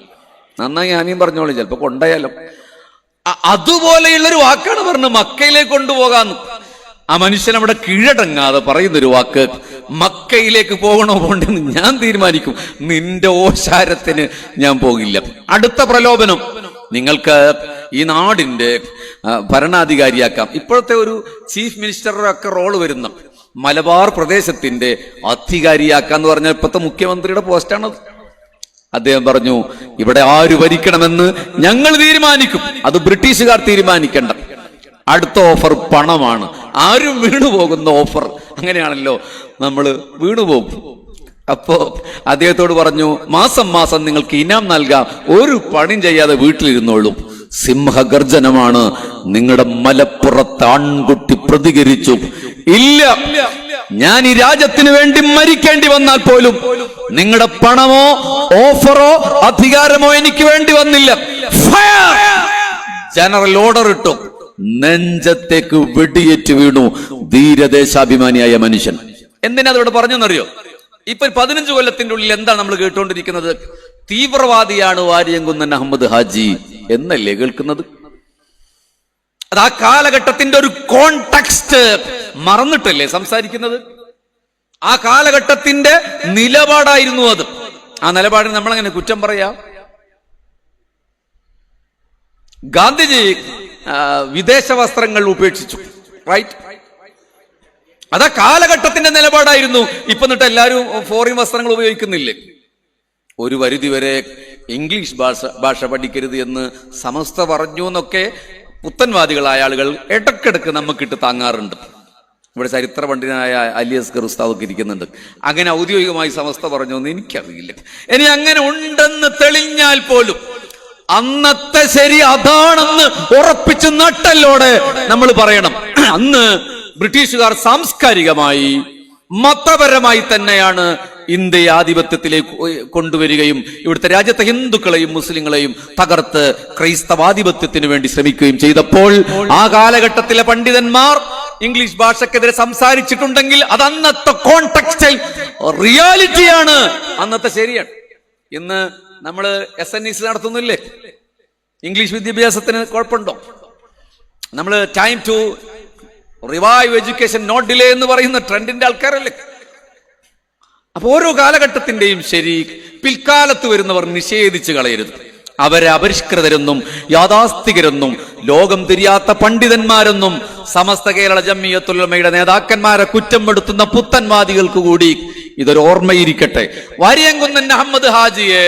നന്നായി ആമീൻ പറഞ്ഞോളൂ, ചിലപ്പോ കൊണ്ടായാലോ. അതുപോലെയുള്ളൊരു വാക്കാണ് പറഞ്ഞ് മക്കയിലേക്ക് കൊണ്ടുപോകാന്ന്. ആ മനുഷ്യൻ അവിടെ കീഴടങ്ങാതെ പറയുന്നൊരു വാക്ക്, മക്കയിലേക്ക് പോകണോ പോണ്ടെന്ന് ഞാൻ തീരുമാനിക്കും, നിന്റെ ഓശാരത്തിന് ഞാൻ പോകില്ല. അടുത്ത പ്രലോഭനം, നിങ്ങൾക്ക് ഈ നാടിന്റെ ഭരണാധികാരിയാക്കാം. ഇപ്പോഴത്തെ ഒരു ചീഫ് മിനിസ്റ്ററുടെ ഒക്കെ റോള് വരുന്ന മലബാർ പ്രദേശത്തിന്റെ അധികാരിയാക്കാന്ന് പറഞ്ഞാൽ ഇപ്പോഴത്തെ മുഖ്യമന്ത്രിയുടെ പോസ്റ്റാണത്. അദ്ദേഹം പറഞ്ഞു, ഇവിടെ ആര് ഭരിക്കണമെന്ന് ഞങ്ങൾ തീരുമാനിക്കും, അത് ബ്രിട്ടീഷുകാർ തീരുമാനിക്കണ്ട. അടുത്ത ഓഫർ പണമാണ്. ആരും വീണുപോകുന്ന ഓഫർ. അങ്ങനെയാണല്ലോ നമ്മൾ വീണുപോകും. അപ്പോ അദ്ദേഹത്തോട് പറഞ്ഞു, മാസം മാസം നിങ്ങൾക്ക് ഇനാം നൽകാം, ഒരു പണിയും ചെയ്യാതെ വീട്ടിലിരുന്നോളൂ. സിംഹഗർജനമാണ്. നിങ്ങളുടെ മലപ്പുറത്ത് ആൺകുട്ടി പ്രതികരിച്ചു, ഇല്ല, ഞാൻ ഈ രാജ്യത്തിന് വേണ്ടി മരിക്കേണ്ടി വന്നാൽ പോലും നിങ്ങളുടെ പണമോ ഓഫറോ അധികാരമോ എനിക്ക് വേണ്ടി വന്നില്ല. ജനറൽ ഓർഡർ ഇട്ടു. നെഞ്ചത്തേക്ക് വെടിയേറ്റ് വീണു ധീരദേശാഭിമാനിയായ മനുഷ്യൻ. എന്തിനാ അതോട് പറഞ്ഞെന്നറിയോ? ഇപ്പൊ 15 കൊല്ലത്തിന്റെ ഉള്ളിൽ എന്താണ് നമ്മൾ കേട്ടുകൊണ്ടിരിക്കുന്നത്? തീവ്രവാദിയാണ് വാരിയംകുന്നൻ അഹമ്മദ് ഹാജി എന്നല്ലേ കേൾക്കുന്നത്? അത് ആ കാലഘട്ടത്തിന്റെ ഒരു കോൺടെക്സ്റ്റ് മറന്നിട്ടല്ലേ സംസാരിക്കുന്നത്? ആ കാലഘട്ടത്തിന്റെ നിലപാടായിരുന്നു അത്. ആ നിലപാടിന് നമ്മളെങ്ങനെ കുറ്റം പറയാം? ഗാന്ധിജി വിദേശ വസ്ത്രങ്ങൾ ഉപേക്ഷിച്ചു, റൈറ്റ്? അതാ കാലഘട്ടത്തിന്റെ നിലപാടായിരുന്നു. ഇപ്പൊ എന്നിട്ട് എല്ലാവരും ഫോറിൻ വസ്ത്രങ്ങൾ ഉപയോഗിക്കുന്നില്ലേ? ഒരു പരിധിവരെ ഇംഗ്ലീഷ് ഭാഷ പഠിക്കരുത് എന്ന് സമസ്ത പറഞ്ഞു എന്നൊക്കെ പുത്തൻവാദികളായ ആളുകൾ ഇടക്കിടക്ക് നമുക്കിട്ട് താങ്ങാറുണ്ട്. ഇവിടെ ചരിത്ര പണ്ഡിതനായ അലി അസ്ഗർ ഉസ്താദൊക്കെ ഇരിക്കുന്നുണ്ട്. അങ്ങനെ ഔദ്യോഗികമായി സമസ്ത പറഞ്ഞു എന്ന് എനിക്കറിയില്ല. ഇനി അങ്ങനെ ഉണ്ടെന്ന് തെളിഞ്ഞാൽ പോലും അന്നത്തെ ശരി അതാണെന്ന് ഉറപ്പിച്ച് നട്ടല്ലോടെ നമ്മൾ പറയണം. അന്ന് ബ്രിട്ടീഷുകാർ സാംസ്കാരികമായി മതപരമായി തന്നെയാണ് ഇന്ത്യയെ ആധിപത്യത്തിലേക്ക് കൊണ്ടുവരികയും ഇവിടുത്തെ രാജ്യത്തെ ഹിന്ദുക്കളെയും മുസ്ലിങ്ങളെയും തകർത്ത് ക്രൈസ്തവാധിപത്യത്തിന് വേണ്ടി ശ്രമിക്കുകയും ചെയ്തപ്പോൾ ആ കാലഘട്ടത്തിലെ പണ്ഡിതന്മാർ ഇംഗ്ലീഷ് ഭാഷക്കെതിരെ സംസാരിച്ചിട്ടുണ്ടെങ്കിൽ അത് അന്നത്തെ കോൺടെക്സ്റ്റിൽ റിയാലിറ്റിയാണ്, അന്നത്തെ ശരിയാണ്. ഇന്ന് നമ്മള് SNEC നടത്തുന്നില്ലേ? ഇംഗ്ലീഷ് വിദ്യാഭ്യാസത്തിന് കുഴപ്പമുണ്ടോ? നമ്മള് time to revive education not delay എന്ന് പറയുന്ന ട്രെൻഡിന്റെ ആൾക്കാരല്ലേ? അപ്പൊ ഓരോ കാലഘട്ടത്തിന്റെയും ശരി പിൽക്കാലത്ത് വരുന്നവർ നിഷേധിച്ചു കളയരുത്. അവരെ അപരിഷ്കൃതരെന്നും യാഥാസ്ഥികരെന്നും ലോകം തിരിയാത്ത പണ്ഡിതന്മാരെന്നും സമസ്ത കേരള ജംഇയ്യത്തുൽ ഉലമയുടെ നേതാക്കന്മാരെ കുറ്റപ്പെടുത്തുന്ന പുത്തൻവാദികൾക്ക് കൂടി ഇതൊരു ഓർമ്മയിരിക്കട്ടെ. വാരിയംകുന്നൻ അഹമ്മദ് ഹാജിയെ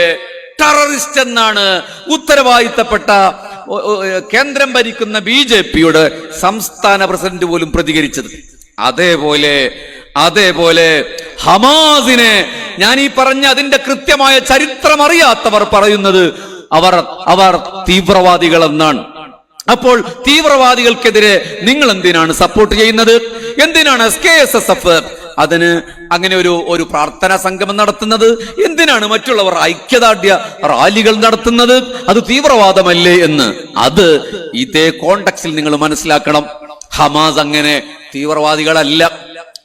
ടെററിസ്റ്റ് എന്നാണ് ഉത്തരവാദിത്തപ്പെട്ട കേന്ദ്രം ഭരിക്കുന്ന BJPയുടെ സംസ്ഥാന പ്രസിഡന്റ് പോലും പ്രതികരിച്ചത്. അതേപോലെ ഹമാസിനെ ഞാൻ ഈ പറഞ്ഞ അതിന്റെ കൃത്യമായ ചരിത്രം അറിയാത്തവർ പറയുന്നത് അവർ തീവ്രവാദികൾ എന്നാണ്. അപ്പോൾ തീവ്രവാദികൾക്കെതിരെ നിങ്ങൾ എന്തിനാണ് സപ്പോർട്ട് ചെയ്യുന്നത്? എന്തിനാണ് SKSSF അതിന് അങ്ങനെ ഒരു പ്രാർത്ഥനാ സംഗമം നടത്തുന്നത്? എന്തിനാണ് മറ്റുള്ളവർ ഐക്യദാർഢ്യ റാലികൾ നടത്തുന്നത്? അത് തീവ്രവാദമല്ലേ എന്ന് അത് ഇതേ കോണ്ടക്സിൽ നിങ്ങൾ മനസ്സിലാക്കണം. ഹമാസ് അങ്ങനെ തീവ്രവാദികളല്ല.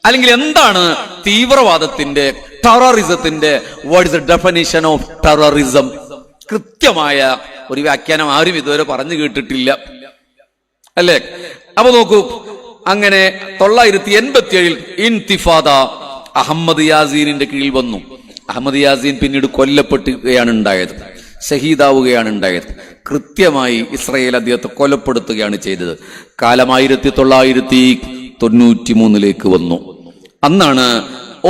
അല്ലെങ്കിൽ എന്താണ് തീവ്രവാദത്തിന്റെ, ടെററിസത്തിന്റെ what is the definition of terrorism? കൃത്യമായ ഒരു വ്യാഖ്യാനം ആരും ഇതുവരെ പറഞ്ഞു കേട്ടിട്ടില്ല, അല്ലേ? അപ്പൊ നോക്കൂ, അങ്ങനെ 987 ഇൻതിഫാദ അഹമ്മദ് യാസീനിന്റെ കീഴിൽ വന്നു. അഹമ്മദ് യാസീൻ പിന്നീട് കൊല്ലപ്പെടുകയാണ് ഉണ്ടായത്, ഷഹീദാവുകയാണ് ഉണ്ടായത്. കൃത്യമായി ഇസ്രയേൽ അദ്ദേഹത്തെ കൊലപ്പെടുത്തുകയാണ് ചെയ്തത്. കാലം 1993 വന്നു. അന്നാണ്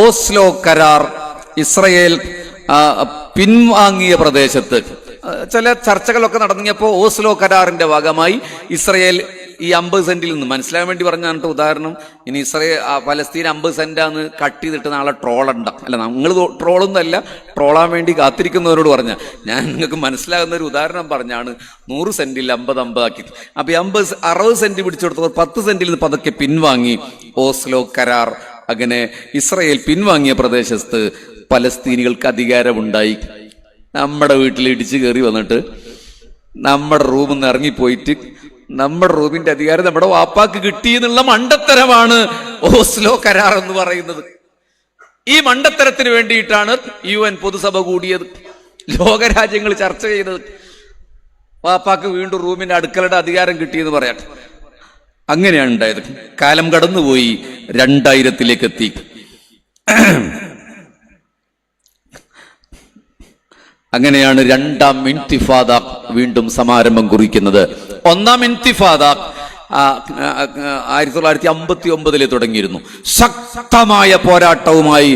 ഓസ്ലോ കരാർ ഇസ്രയേൽ പിൻവാങ്ങിയ പ്രദേശത്ത് ചില ചർച്ചകളൊക്കെ നടന്നിയപ്പോൾ ഓസ്ലോ കരാറിന്റെ ഭാഗമായി ഇസ്രയേൽ ഈ 50 സെന്റിൽ നിന്ന്, മനസ്സിലാകാൻ വേണ്ടി പറഞ്ഞാണ് ഉദാഹരണം, ഇനി പലസ്തീൻ 50 സെന്റാന്ന് കട്ട് ചെയ്തിട്ട് നാളെ ട്രോളുണ്ട, അല്ല നിങ്ങൾ ട്രോളൊന്നുമല്ല, ട്രോളാൻ വേണ്ടി കാത്തിരിക്കുന്നവരോട് പറഞ്ഞ ഞാൻ നിങ്ങൾക്ക് മനസ്സിലാകുന്ന ഒരു ഉദാഹരണം പറഞ്ഞാണ്. 100 സെന്റിൽ 50 ആക്കി. അപ്പൊ 60 സെന്റ് പിടിച്ചു കൊടുത്തവർ 10 സെന്റിൽ നിന്ന് പതുക്കെ പിൻവാങ്ങി. ഓസ്ലോ കരാർ അങ്ങനെ ഇസ്രയേൽ പിൻവാങ്ങിയ പ്രദേശത്ത് പലസ്തീനികൾക്ക് അധികാരമുണ്ടായി. നമ്മുടെ വീട്ടിൽ ഇടിച്ചു കയറി വന്നിട്ട് നമ്മുടെ റൂമിൽ നിന്ന് ഇറങ്ങിപ്പോയിട്ട് നമ്മുടെ റൂമിന്റെ അധികാരം നമ്മുടെ വാപ്പാക്ക് കിട്ടി എന്നുള്ള മണ്ടത്തരമാണ് ഓസ്ലോ കരാർ എന്ന് പറയുന്നത്. ഈ മണ്ടത്തരത്തിന് വേണ്ടിയിട്ടാണ് UN പൊതുസഭ കൂടിയത്, ലോകരാജ്യങ്ങൾ ചർച്ച ചെയ്തത്. വാപ്പാക്ക് വീണ്ടും റൂമിന്റെ അടുക്കളയുടെ അധികാരം കിട്ടിയെന്ന് പറയാം. അങ്ങനെയാണ് ഉണ്ടായത്. കാലം കടന്നുപോയി, 2000 എത്തി. അങ്ങനെയാണ് രണ്ടാം ഇൻതിഫാദ വീണ്ടും സമാരംഭം കുറിക്കുന്നത്. ഒന്നാം ഇൻതിഫാദ 1959 തുടങ്ങിയിരുന്നു. ശക്തമായ പോരാട്ടവുമായി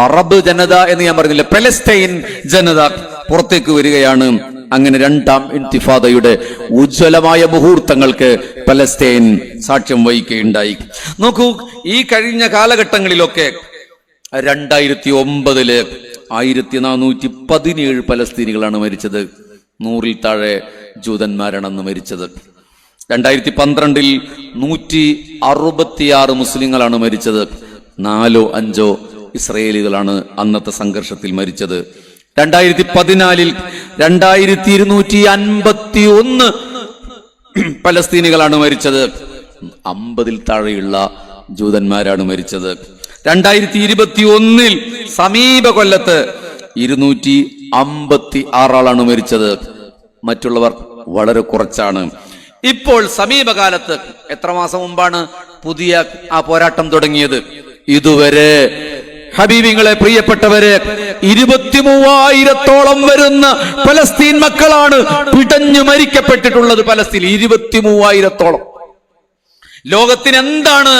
അറബ് ജനത എന്ന് ഞാൻ പറഞ്ഞില്ല, പലസ്തീൻ ജനത പുറത്തേക്ക് വരികയാണ്. അങ്ങനെ രണ്ടാം ഇൻതിഫാദയുടെ ഉജ്ജ്വലമായ മുഹൂർത്തങ്ങൾക്ക് പലസ്തീൻ സാക്ഷ്യം വഹിക്കുകയുണ്ടായി. നോക്കൂ, ഈ കഴിഞ്ഞ കാലഘട്ടങ്ങളിലൊക്കെ 2009 1417 പലസ്തീനികളാണ് മരിച്ചത്. 100-ൽ താഴെ ജൂതന്മാരാണെന്ന് മരിച്ചത്. 2012 166 മുസ്ലിങ്ങളാണ് മരിച്ചത്. 4-5 ഇസ്രയേലികളാണ് അന്നത്തെ സംഘർഷത്തിൽ മരിച്ചത്. 2014 2251 പലസ്തീനികളാണ് മരിച്ചത്. 50-ൽ താഴെയുള്ള ജൂതന്മാരാണ് മരിച്ചത്. 2021 സമീപ കൊല്ലത്ത് 256 ആളാണ് മരിച്ചത്. മറ്റുള്ളവർ വളരെ കുറച്ചാണ്. ഇപ്പോൾ സമീപകാലത്ത് എത്ര മാസം മുമ്പാണ് പുതിയ ആ പോരാട്ടം തുടങ്ങിയത്? ഇതുവരെ ഹബീബിങ്ങളെ, പ്രിയപ്പെട്ടവരെ, 23,000-ഓളം വരുന്ന പലസ്തീൻ മക്കളാണ് പിടഞ്ഞു മരിക്കപ്പെട്ടിട്ടുള്ളത്. പലസ്തീൻ 23,000-ഓളം. ലോകത്തിന് എന്താണ്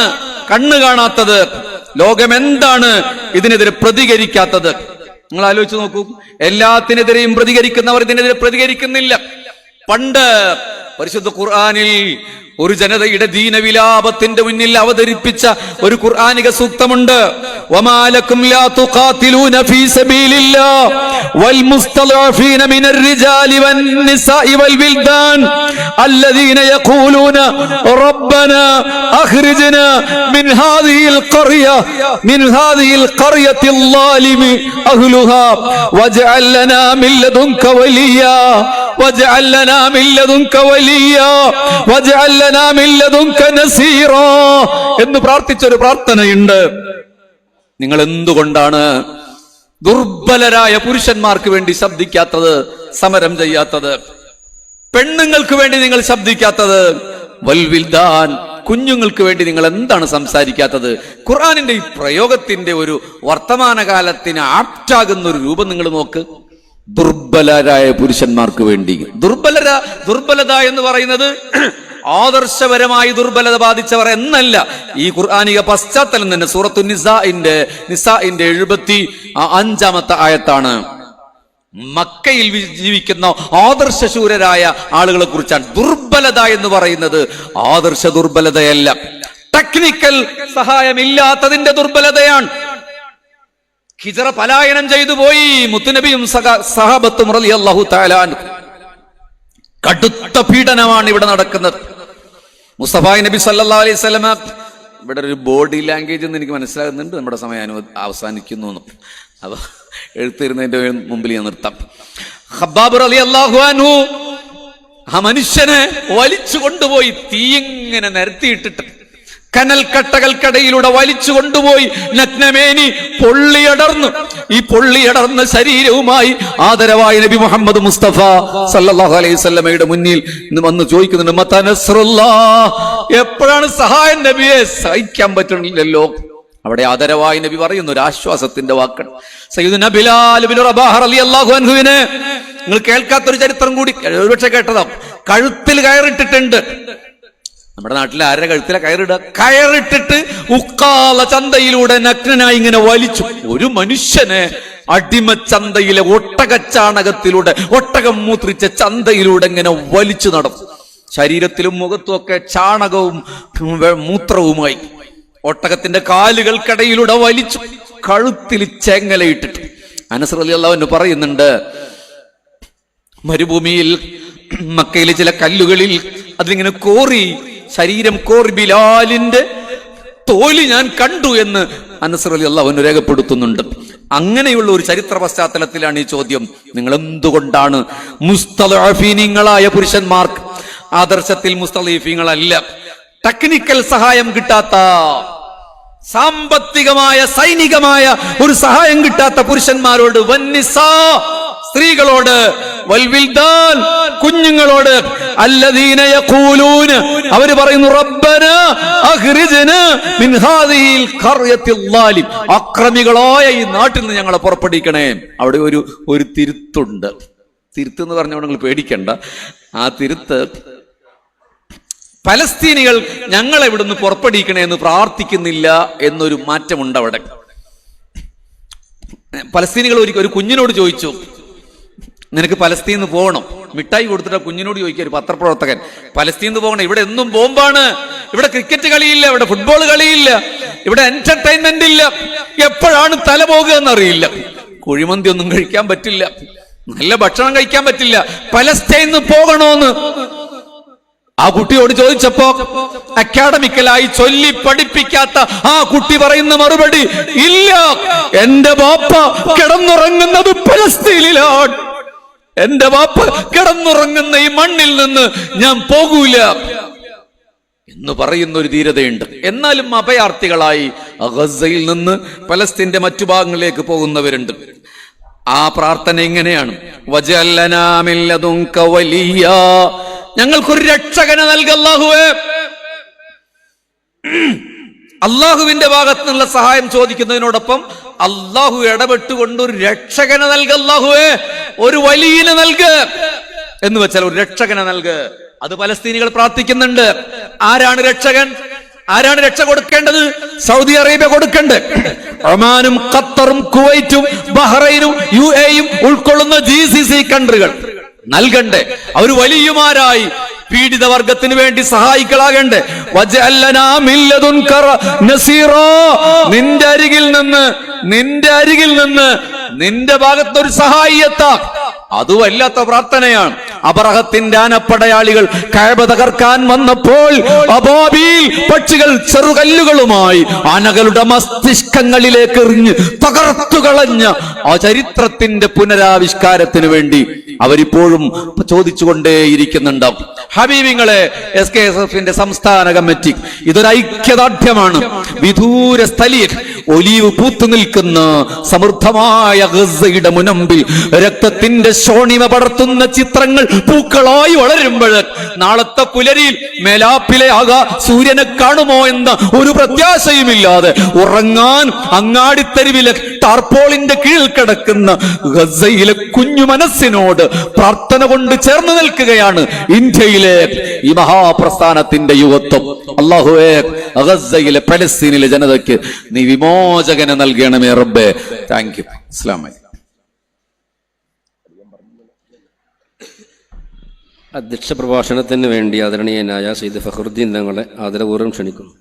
കണ്ണു കാണാത്തത്? ലോകം എന്താണ് ഇതിനെതിരെ പ്രതികരിക്കാത്തത്? നിങ്ങൾ ആലോചിച്ച് നോക്കൂ. എല്ലാത്തിനെതിരെയും പ്രതികരിക്കുന്നവർ ഇതിനെതിരെ പ്രതികരിക്കുന്നില്ല. പണ്ട് പരിശുദ്ധ ഖുർആനിൽ ഒരു ജനതയുടെ ദീനവിലാപത്തിന്റെ മുന്നിൽ അവതരിപ്പിച്ച ഒരു ഖുർആനിക സൂക്തമുണ്ട്. വമാലക്കും ലാ തുഖാതിലൂന ഫീ സബീലില്ലാഹ് വൽ മുസ്തദഅഫീന മിനർ റിജാലി വൻ നിസാഇ വൽ വിൽദാൻ അല്ലദീന യഖൂലൂന റബ്ബനാ അഖ്രിജ്നാ മിൻ ഹാദിഹിൽ ഖർയത്തിൽ ളാലിമി അഹ്ലുഹാ വജ്അൽ ലനാ മിൻ ലദുൻക വലിയാ വജ്അൽ ലനാ മിൻ ലദുൻക വലിയാ വജ്അൽ ലനാ മിൻ ലദുൻക നസീറാ എന്ന് പ്രാർത്ഥിച്ചൊരു പ്രാർത്ഥനയുണ്ട്. നിങ്ങൾ എന്തുകൊണ്ടാണ് ദുർബലരായ പുരുഷന്മാർക്ക് വേണ്ടി ശബ്ദിക്കാത്തത്, സമരം ചെയ്യാത്തത്? പെണ്ണുങ്ങൾക്ക് വേണ്ടി നിങ്ങൾ ശബ്ദിക്കാത്തത്? വൽവിൽദാൻ, കുഞ്ഞുങ്ങൾക്ക് വേണ്ടി നിങ്ങൾ എന്താണ് സംസാരിക്കാത്തത്? ഖുർആനിന്റെ ഈ പ്രയോഗത്തിന്റെ ഒരു വർത്തമാനകാലത്തിന് ആപ്റ്റാകുന്ന ഒരു രൂപം നിങ്ങൾ നോക്ക്. ദുർബലരായ പുരുഷന്മാർക്ക് വേണ്ടി. ദുർബലത എന്ന് പറയുന്നത് ആദർശപരമായി ദുർബലത ബാധിച്ചവർ എന്നല്ല. ഈ ഖുർആനിക പശ്ചാത്തലം തന്നെ സൂറത്തു നിസാഇന്റെ 75-ാമത്തെ ആയത്താണ്. മക്കയിൽ ജീവിക്കുന്ന ആദർശശൂരരായ ആളുകളെ കുറിച്ചാണ്. ദുർബലത എന്ന് പറയുന്നത് ആദർശ ദുർബലതയല്ല, ടെക്നിക്കൽ സഹായമില്ലാത്തതിന്റെ ദുർബലതയാണ്. ഹിജ്റ പലായനം ചെയ്തു പോയി മുത്തുനബിയും സഹാബത്തും റളിയല്ലാഹു തആല അൻഹു. കടുത്ത പീഡനമാണ് ഇവിടെ നടക്കുന്നത്. മുസ്തഫ നബി സല്ലല്ലാഹു അലൈഹി വസല്ലം, ഇവിടെ ഒരു ബോഡി ലാംഗ്വേജ് എന്ന് എനിക്ക് മനസ്സിലാകുന്നുണ്ട്. നമ്മുടെ സമയം അവസാനിക്കുന്നു. അപ്പൊ എഴുത്തിരുന്നതിന്റെ മുമ്പിൽ ഞാൻ നിർത്താം. ഖബ്ബാബ് റളിയല്ലാഹു അൻഹു ആ മനുഷ്യനെ വലിച്ചു കൊണ്ടുപോയി തീയിങ്ങനെ നിരത്തിയിട്ടിട്ട് കനൽ കട്ടകൾക്കടയിലൂടെ വലിച്ചു കൊണ്ടുപോയി നഗ്നമേനി പൊള്ളിയടർന്നു. ഈ പൊള്ളിയടർന്ന ശരീരവുമായി ആദരവായ നബി മുഹമ്മദ് മുസ്തഫ സല്ലല്ലാഹു അലൈഹി വസല്ലമയുടെ മുന്നിൽ വന്ന് ചോദിക്കുന്നുണ്ട്, മത്താ നസ്റുല്ലാഹ്, എപ്പോഴാണ് സഹായം നബിയെ? സഹിക്കാൻ പറ്റണില്ലല്ലോ. അവിടെ ആദരവായ നബി പറയുന്ന ഒരു ആശ്വാസത്തിന്റെ വാക്കാണ്. സയ്യിദുനാ ബിലാൽ ഇബ്നു റബാഹ് റളിയല്ലാഹു അൻഹുവിനെ നിങ്ങൾ കേൾക്കാത്തൊരു ചരിത്രം കൂടി ഒരുപക്ഷെ കേട്ടതാവും. കഴുത്തിൽ കയറിട്ടിട്ടുണ്ട്. നമ്മുടെ നാട്ടിൽ ആരുടെ കഴുത്തിലെ കയറിട്ടിട്ട് ഉക്കാല ചന്തയിലൂടെ നഗ്നനായി ഇങ്ങനെ വലിച്ചു. ഒരു മനുഷ്യനെ അടിമച്ചന്തയിലെ ഒട്ടകച്ചാണകത്തിലൂടെ, ഒട്ടകം മൂത്രിച്ച ചന്തയിലൂടെ ഇങ്ങനെ വലിച്ചു നടന്നു. ശരീരത്തിലും മുഖത്തും ഒക്കെ ചാണകവും മൂത്രവുമായി ഒട്ടകത്തിന്റെ കാലുകൾക്കിടയിലൂടെ വലിച്ചു, കഴുത്തിൽ ചെങ്ങലയിട്ടിട്ട്. അനസ് റളിയല്ലാഹു അൻഹു പറയുന്നുണ്ട്, മരുഭൂമിയിൽ മക്കയിലെ ചില കല്ലുകളിൽ അതിലിങ്ങനെ കോറി, ശരീരം കോറി ബിലാലിന്റെ തോലി ഞാൻ കണ്ടു എന്ന് അനസ് റളിയല്ലാഹു അൻഹു രേഖപ്പെടുത്തുന്നുണ്ട്. അങ്ങനെയുള്ള ഒരു ചരിത്ര പശ്ചാത്തലത്തിലാണ് ഈ ചോദ്യം. നിങ്ങൾ എന്തുകൊണ്ടാണ് മുസ്തദഅഫീനീങ്ങളായ പുരുഷന്മാർക്ക്, ആദർശത്തിൽ മുസ്തദഅഫീങ്ങളല്ല, ടെക്നിക്കൽ സഹായം കിട്ടാത്ത, സാമ്പത്തികമായ സൈനികമായ ഒരു സഹായം കിട്ടാത്ത പുരുഷന്മാരോട്, വന്നിസാ സ്ത്രീകളോട്, വൽവിൽദാൻ കുഞ്ഞുങ്ങളോട്, അല്ലദീന യഖൂലൂന അവർ പറയുന്നു, റബ്ബനാ അഖ്രിജ്നാ മിൻ ഹാദിഹിൽ ഖർയത്തിൽ ളാലിം, അക്രമികളായ ഈ നാട്ടിൽ നിന്ന് ഞങ്ങളെ പുറപ്പെടുവിക്കണേ. അവിടെ ഒരു തിരുത്തുണ്ട്. തിരുത്ത് എന്ന് പറഞ്ഞുകൊണ്ട് നിങ്ങൾ പേടിക്കണ്ട. ആ തിരുത്ത്, പലസ്തീനികൾ ഞങ്ങളെ ഇവിടുന്ന് പുറപ്പെടുവിക്കണേ എന്ന് പ്രാർത്ഥിക്കുന്നില്ല എന്നൊരു മാറ്റമുണ്ട് അവിടെ. പലസ്തീനികൾ ഒരു കുഞ്ഞിനോട് ചോദിച്ചു, നിനക്ക് പലസ്തീനിൽ പോകണം? മിഠായി കൊടുത്തിട്ട് കുഞ്ഞിനോട് ചോദിക്കുക, ഒരു പത്രപ്രവർത്തകൻ, പലസ്തീനിൽ പോകണം, ഇവിടെ എന്നും ബോംബാണ്, ഇവിടെ ക്രിക്കറ്റ് കളിയില്ല, ഇവിടെ ഫുട്ബോൾ കളിയില്ല, ഇവിടെ എന്റർടൈൻമെന്റ് ഇല്ല. എപ്പോഴാണ് തല പോകുക എന്നറിയില്ല. കുഴിമന്തി ഒന്നും കഴിക്കാൻ പറ്റില്ല, നല്ല ഭക്ഷണം കഴിക്കാൻ പറ്റില്ല. പലസ്തീനിൽ പോകണോന്ന് ആ കുട്ടിയോട് ചോദിച്ചപ്പോ അക്കാഡമിക്കലായി ചൊല്ലി പഠിപ്പിക്കാത്ത ആ കുട്ടി പറയുന്ന മറുപടി, ഇല്ല, എന്റെ ബാപ്പ കിടന്നുറങ്ങുന്നത് പലസ്തീനിലാണ്. എന്റെ ബാപ്പ കിടന്നുറങ്ങുന്ന ഈ മണ്ണിൽ നിന്ന് ഞാൻ പോകൂല എന്ന് പറയുന്ന ഒരു ധീരതയുണ്ട്. എന്നാലും അഭയാർത്ഥികളായി ഗസയിൽ നിന്ന് പലസ്തീന്റെ മറ്റു ഭാഗങ്ങളിലേക്ക് പോകുന്നവരുണ്ട്. ആ പ്രാർത്ഥന ഇങ്ങനെയാണ്: വജഅൽനാ മിൻ ലദുൻക വലിയ, ഞങ്ങൾക്കൊരു രക്ഷകനെ നൽകല്ലാഹുവേ. അള്ളാഹുവിന്റെ ഭാഗത്തു നിന്നുള്ള സഹായം ചോദിക്കുന്നതിനോടൊപ്പം അള്ളാഹു ഇടപെട്ടുകൊണ്ട് ഒരു രക്ഷകനെ നൽകല്ലാഹുവേ, ഒരു വലിയനെ നൽക് എന്ന് വെച്ചാൽ ഒരു രക്ഷകനെ നൽക്. അത് പലസ്തീനികൾ പ്രാർത്ഥിക്കുന്നുണ്ട്. ആരാണ് രക്ഷകൻ? ആരാണ് രക്ഷ കൊടുക്കേണ്ടത്? സൗദി അറേബ്യ കൊടുക്കണ്ടേ? ഒമാനും ഖത്തറും കുവൈറ്റും ബഹ്റൈനും UAE ഉൾക്കൊള്ളുന്ന GCC കൺട്രികൾ നൽകണ്ടേ? അവർ വലിയമാരായി പീഡിത വർഗത്തിന് വേണ്ടി സഹായികളാകണ്ടേ? വജഅൽനാ മിൻ ലദുൻക നസീറാ, നിന്റെ അരികിൽ നിന്ന് നിന്റെ ഭാഗത്തൊരു സഹായിയെത്താ. അത് വല്ലാത്ത പ്രാർത്ഥനയാണ്. അബറഹത്തിന്റെ ആനപ്പടയാളികൾ കഅബ തകർക്കാൻ വന്നപ്പോൾ അബാബീൽ പക്ഷികൾ ചെറുകല്ലുകളുമായി ആനകളുടെ മസ്തിഷ്കങ്ങളിലേക്ക് എറിഞ്ഞ് തകർത്തു കളഞ്ഞ ആ ചരിത്രത്തിന്റെ പുനരാവിഷ്കാരത്തിന് വേണ്ടി അവരിപ്പോഴും ചോദിച്ചുകൊണ്ടേയിരിക്കുന്നുണ്ടാവും. ഹബീബിങ്ങളെ, SKSF സംസ്ഥാന കമ്മിറ്റി ഇതൊരു ഐക്യദാർഢ്യമാണ്. വിദൂര സ്ഥലിൽ ഒലീവ് പൂത്തു നിൽക്കുന്ന സമൃദ്ധമായ ഗസയുടെ മുനമ്പിൽ രക്തത്തിന്റെ ശോണിമ പടർത്തുന്ന ചിത്രങ്ങൾ പൂക്കളായി വളരുമ്പോൾ നാളത്തെ പുലരിയിൽ മേലാപ്പിലെ സൂര്യനെ കാണുമോ എന്ന ഒരു പ്രത്യാശയുമില്ലാതെ ഉറങ്ങാൻ അങ്ങാടിത്തെരുവിലെ ടാർപോളിന്റെ കീഴിൽ കിടക്കുന്ന ഗസയിലെ കുഞ്ഞു മനസ്സിനോട് പ്രാർത്ഥന കൊണ്ട് ചേർന്ന് നിൽക്കുകയാണ് ഇന്ത്യയിലെ ഈ മഹാപ്രസ്ഥാനത്തിന്റെ യുവത്വം. അല്ലാഹുവേ, ഗസയിലെ പലസ്തീനിലെ ജനതയ്ക്ക് നീ വിമോചകനെ നൽകണമേ റബ്ബേ. Thank you. അസ്സലാമു അലൈക്കും. അധ്യക്ഷ പ്രഭാഷണത്തിന് വേണ്ടി ആദരണീയനായ സയ്യിദ് ഫഖറുദ്ദീൻ തങ്ങളെ ആദരപൂർവ്വം ക്ഷണിക്കുന്നു.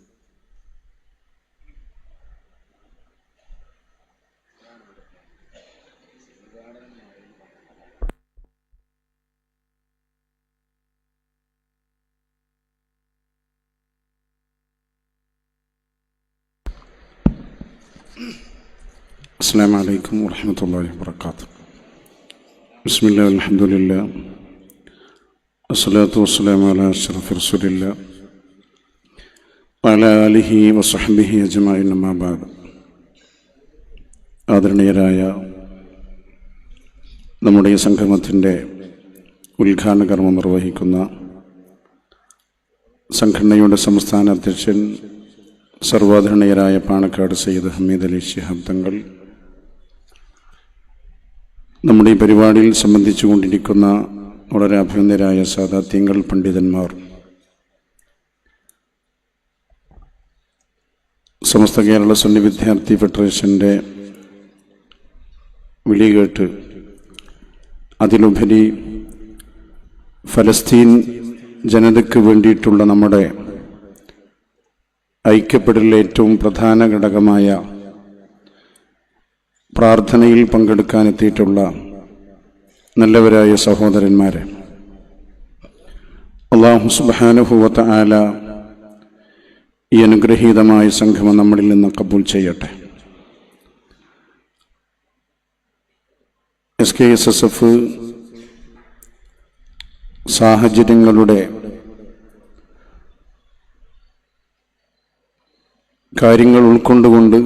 അസ്സലാമു അലൈക്കും വറഹ്മത്തുള്ളാഹി വബറകാതുഹു. ബിസ്മില്ലാഹിൽ അൽഹംദുലില്ലാഹ് അസ്സലാത്തു വസ്സലാമു അലാ അഷ്റഫി റസൂലില്ലാഹ് വഅലാ ആലിഹി വസഹ്ബിഹി അജ്മഈൻ. അമ്മാ ബഅദ്. ആദരണീയരായ നമ്മുടെ ഈ സംഗമത്തിൻ്റെ ഉദ്ഘാടന കർമ്മം നിർവഹിക്കുന്ന സംഘടനയുടെ സംസ്ഥാന അധ്യക്ഷൻ സർവാദരണീയരായ പാണക്കാട് സയ്യിദ് ഹമീദ് അലി ശിഹാബ് തങ്ങൾ, നമ്മുടെ ഈ പരിപാടിയിൽ സംബന്ധിച്ചു കൊണ്ടിരിക്കുന്ന വളരെ അഭിനന്ദരായ സാദാത്യങ്ങൾ, പണ്ഡിതന്മാർ, സമസ്ത കേരള സുന്നി വിദ്യാർത്ഥി ഫെഡറേഷൻ്റെ വിളി കേട്ട് അതിലുപരി ഫലസ്തീൻ ജനതയ്ക്ക് വേണ്ടിയിട്ടുള്ള നമ്മുടെ ഐക്യപ്പെടലിലെ ഏറ്റവും പ്രധാന ഘടകമായ പ്രാർത്ഥനയിൽ പങ്കെടുക്കാനെത്തിയിട്ടുള്ള നല്ലവരായ സഹോദരന്മാരെ, അല്ലാഹു സുബ്ഹാനഹു വ തആല ഈ അനുഗ്രഹീതമായ സംഗമം നമ്മളിൽ നിന്ന് കബൂൽ ചെയ്യട്ടെ. SKSF സാഹചര്യങ്ങളുടെ കാര്യങ്ങൾ ഉൾക്കൊണ്ടുകൊണ്ട്